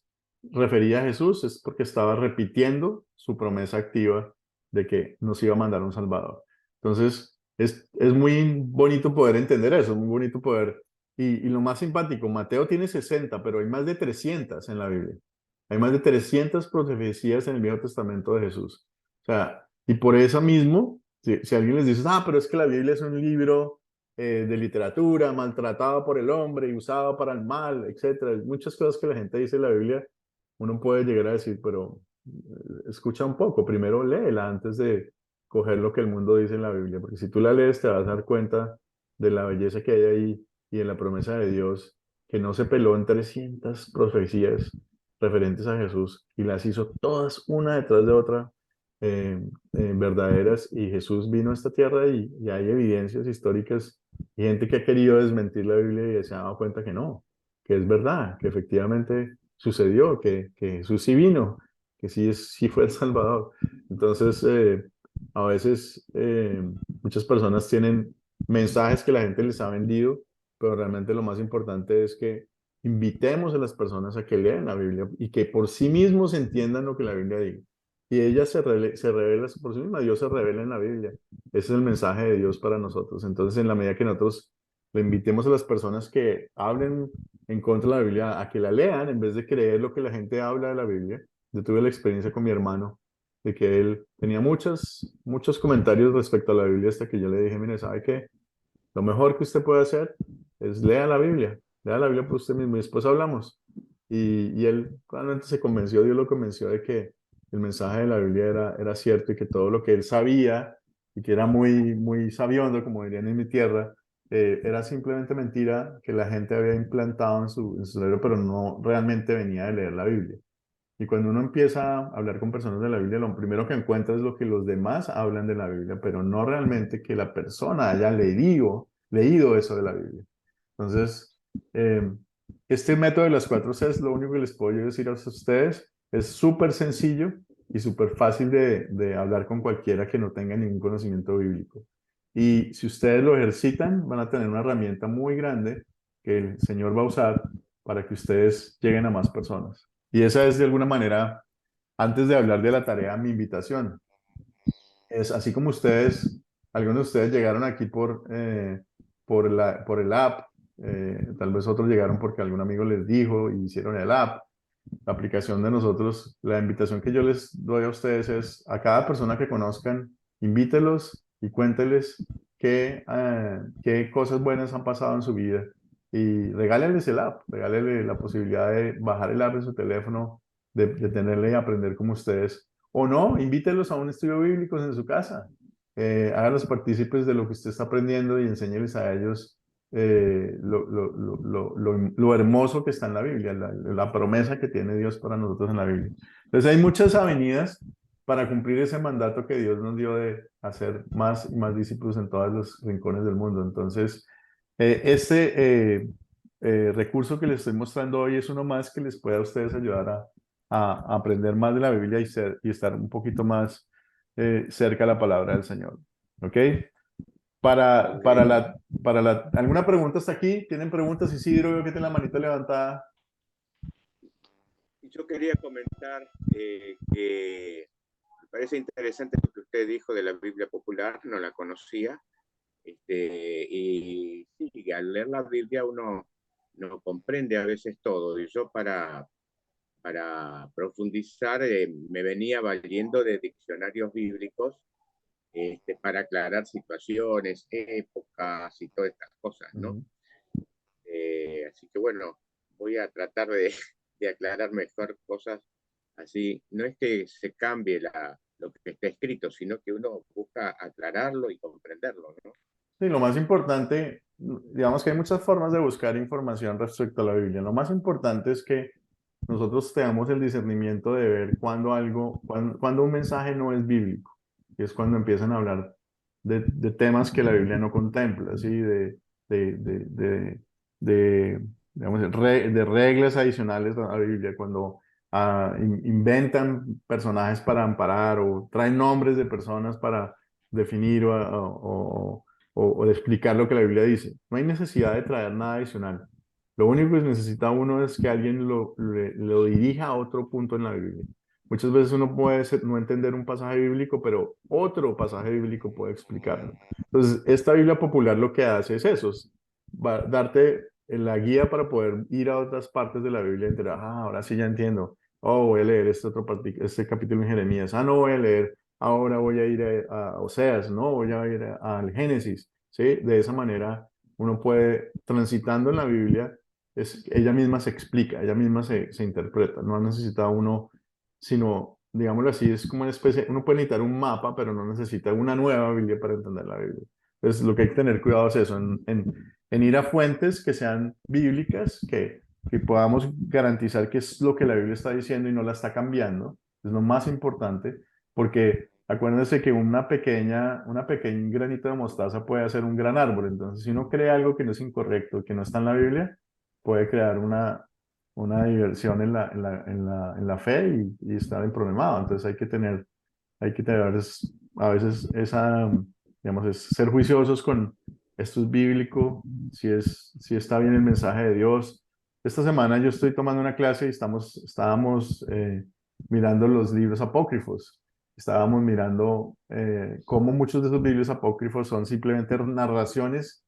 refería a Jesús es porque estaba repitiendo su promesa activa de que nos iba a mandar un Salvador. Entonces, es muy bonito poder entender eso, es muy bonito poder, y lo más simpático, Mateo tiene 60, pero hay más de 300 en la Biblia. Hay más de 300 profecías en el Viejo Testamento de Jesús. O sea, y por eso mismo, si alguien les dice, pero es que la Biblia es un libro de literatura maltratado por el hombre y usado para el mal, etcétera, muchas cosas que la gente dice en la Biblia, uno puede llegar a decir, pero escucha un poco, primero léela antes de coger lo que el mundo dice en la Biblia, porque si tú la lees te vas a dar cuenta de la belleza que hay ahí y de la promesa de Dios, que no se peló en 300 profecías referentes a Jesús y las hizo todas una detrás de otra, verdaderas, y Jesús vino a esta tierra y hay evidencias históricas y gente que ha querido desmentir la Biblia y se ha dado cuenta que no, que es verdad, que efectivamente sucedió, que Jesús sí vino, que sí fue el Salvador. Entonces, a veces muchas personas tienen mensajes que la gente les ha vendido, pero realmente lo más importante es que invitemos a las personas a que lean la Biblia y que por sí mismos entiendan lo que la Biblia dice. Y ella se revela por sí misma, Dios se revela en la Biblia. Ese es el mensaje de Dios para nosotros. Entonces, en la medida que nosotros le invitemos a las personas que hablen en contra de la Biblia a que la lean en vez de creer lo que la gente habla de la Biblia. Yo tuve la experiencia con mi hermano de que él tenía muchos comentarios respecto a la Biblia hasta que yo le dije, mire, ¿sabe qué? Lo mejor que usted puede hacer es lea la Biblia por usted mismo y después hablamos. Y él realmente se convenció, Dios lo convenció de que el mensaje de la Biblia era cierto y que todo lo que él sabía y que era muy sabiondo, como dirían en mi tierra, era simplemente mentira que la gente había implantado en su cerebro, pero no realmente venía de leer la Biblia. Y cuando uno empieza a hablar con personas de la Biblia, lo primero que encuentra es lo que los demás hablan de la Biblia, pero no realmente que la persona haya leído eso de la Biblia. Entonces, este método de las 4 Cs, lo único que les puedo yo decir a ustedes, es súper sencillo y súper fácil de hablar con cualquiera que no tenga ningún conocimiento bíblico. Y si ustedes lo ejercitan, van a tener una herramienta muy grande que el Señor va a usar para que ustedes lleguen a más personas. Y esa es de alguna manera, antes de hablar de la tarea, mi invitación. Es así como algunos de ustedes llegaron aquí por el app, tal vez otros llegaron porque algún amigo les dijo y hicieron el app. La aplicación de nosotros, la invitación que yo les doy a ustedes es a cada persona que conozcan, invítelos y cuénteles qué cosas buenas han pasado en su vida y regálenles el app, regálenle la posibilidad de bajar el app en su teléfono, de tenerle y aprender como ustedes. O no, invítelos a un estudio bíblico en su casa. Háganlos partícipes de lo que usted está aprendiendo y enséñeles a ellos lo hermoso que está en la Biblia, la promesa que tiene Dios para nosotros en la Biblia. Entonces hay muchas avenidas para cumplir ese mandato que Dios nos dio de hacer más y más discípulos en todos los rincones del mundo. Entonces, este recurso que les estoy mostrando hoy es uno más que les pueda a ustedes ayudar a aprender más de la Biblia y estar un poquito más cerca de la palabra del Señor. ¿Ok? ¿Alguna pregunta hasta aquí? ¿Tienen preguntas? Isidro, veo que tiene la manita levantada. Yo quería comentar que me parece interesante lo que usted dijo de la Biblia popular, no la conocía. Y sí, al leer la Biblia uno no comprende a veces todo. Y yo para profundizar me venía valiendo de diccionarios bíblicos para aclarar situaciones, épocas y todas estas cosas, ¿no? Así que bueno, voy a tratar de aclarar mejor cosas así. No es que se cambie lo que está escrito, sino que uno busca aclararlo y comprenderlo, ¿no? Sí, lo más importante, digamos que hay muchas formas de buscar información respecto a la Biblia. Lo más importante es que nosotros tengamos el discernimiento de ver cuando un mensaje no es bíblico, que es cuando empiezan a hablar de temas que la Biblia no contempla, ¿sí? Digamos, de reglas adicionales a la Biblia, cuando inventan personajes para amparar o traen nombres de personas para definir o de explicar lo que la Biblia dice. No hay necesidad de traer nada adicional. Lo único que necesita uno es que alguien lo dirija a otro punto en la Biblia. muchas veces uno puede no entender un pasaje bíblico, pero otro pasaje bíblico puede explicarlo. Entonces, esta Biblia popular lo que hace es eso, darte la guía para poder ir a otras partes de la Biblia y entender, ahora sí ya entiendo. Oh, voy a leer este capítulo en Jeremías. No voy a leer, ahora voy a ir a Oseas, no, voy a ir al Génesis. ¿Sí? De esa manera uno puede, transitando en la Biblia, ella misma se explica, ella misma se interpreta. No necesita uno, sino, digámoslo así, es como una especie, uno puede necesitar un mapa, pero no necesita una nueva Biblia para entender la Biblia. Entonces, lo que hay que tener cuidado es eso, en ir a fuentes que sean bíblicas, que podamos garantizar que es lo que la Biblia está diciendo y no la está cambiando. Es lo más importante, porque acuérdense que un pequeño granito de mostaza puede hacer un gran árbol. Entonces, si uno cree algo que no es incorrecto, que no está en la Biblia, puede crear una diversión en la fe y estar en problemado. Entonces, hay que tener a veces digamos, es ser juiciosos con esto es bíblico, si está bien el mensaje de Dios. Esta semana yo estoy tomando una clase y estábamos mirando los libros apócrifos. Estábamos mirando cómo muchos de esos libros apócrifos son simplemente narraciones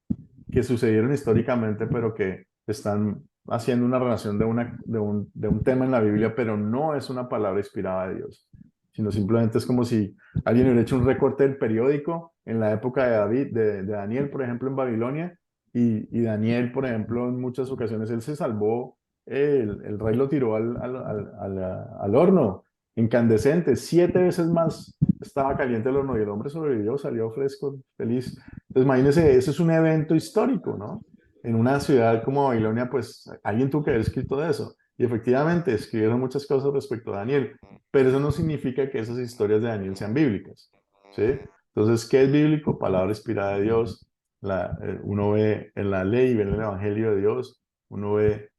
que sucedieron históricamente, pero que están haciendo una narración de un tema en la Biblia, pero no es una palabra inspirada de Dios, sino simplemente es como si alguien hubiera hecho un recorte del periódico en la época de David, de Daniel, por ejemplo, en Babilonia, y Daniel, por ejemplo, en muchas ocasiones él se salvó, el rey lo tiró al horno, incandescente, 7 veces más estaba caliente el horno y el hombre sobrevivió, salió fresco, feliz. Entonces, imagínense, eso es un evento histórico, ¿no? En una ciudad como Babilonia, pues alguien tuvo que haber escrito de eso. Y efectivamente, escribieron muchas cosas respecto a Daniel, pero eso no significa que esas historias de Daniel sean bíblicas, ¿sí? Entonces, ¿qué es bíblico? Palabra inspirada de Dios. Uno ve en la ley, ve en el Evangelio de Dios, uno ve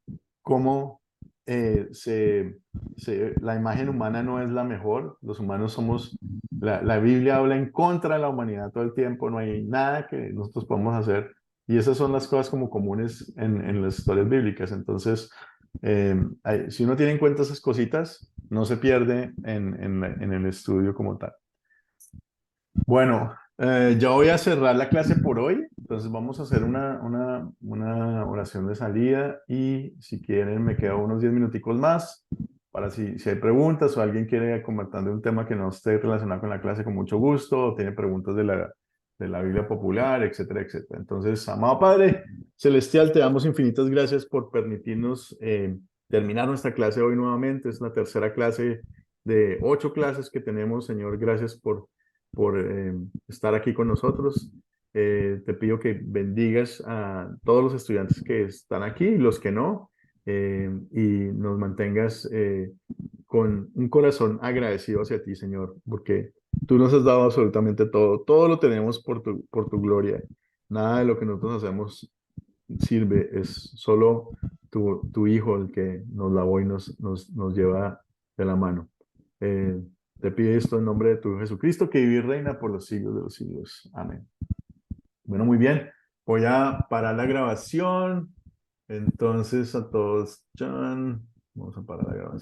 cómo la imagen humana no es la mejor. Los humanos somos, la Biblia habla en contra de la humanidad todo el tiempo, no hay nada que nosotros podamos hacer. Y esas son las cosas como comunes en las historias bíblicas. Entonces, si uno tiene en cuenta esas cositas, no se pierde en el estudio como tal. Bueno, ya voy a cerrar la clase por hoy, entonces vamos a hacer una oración de salida y si quieren me quedo unos 10 minuticos más para si hay preguntas o alguien quiere comentar de un tema que no esté relacionado con la clase con mucho gusto o tiene preguntas de la Biblia popular, etcétera, etcétera. Entonces, amado Padre Celestial, te damos infinitas gracias por permitirnos terminar nuestra clase hoy nuevamente. Es la tercera clase de 8 clases que tenemos, Señor. Gracias por estar aquí con nosotros. Te pido que bendigas a todos los estudiantes que están aquí y los que no, y nos mantengas con un corazón agradecido hacia ti, Señor, porque tú nos has dado absolutamente todo. Todo lo tenemos por tu gloria. Nada de lo que nosotros hacemos sirve, es solo tu Hijo el que nos lavó y nos lleva de la mano. Te pido esto en nombre de tu Hijo Jesucristo, que vive y reina por los siglos de los siglos. Amén. Bueno, muy bien. Voy a parar la grabación. Entonces, a todos, vamos a parar la grabación.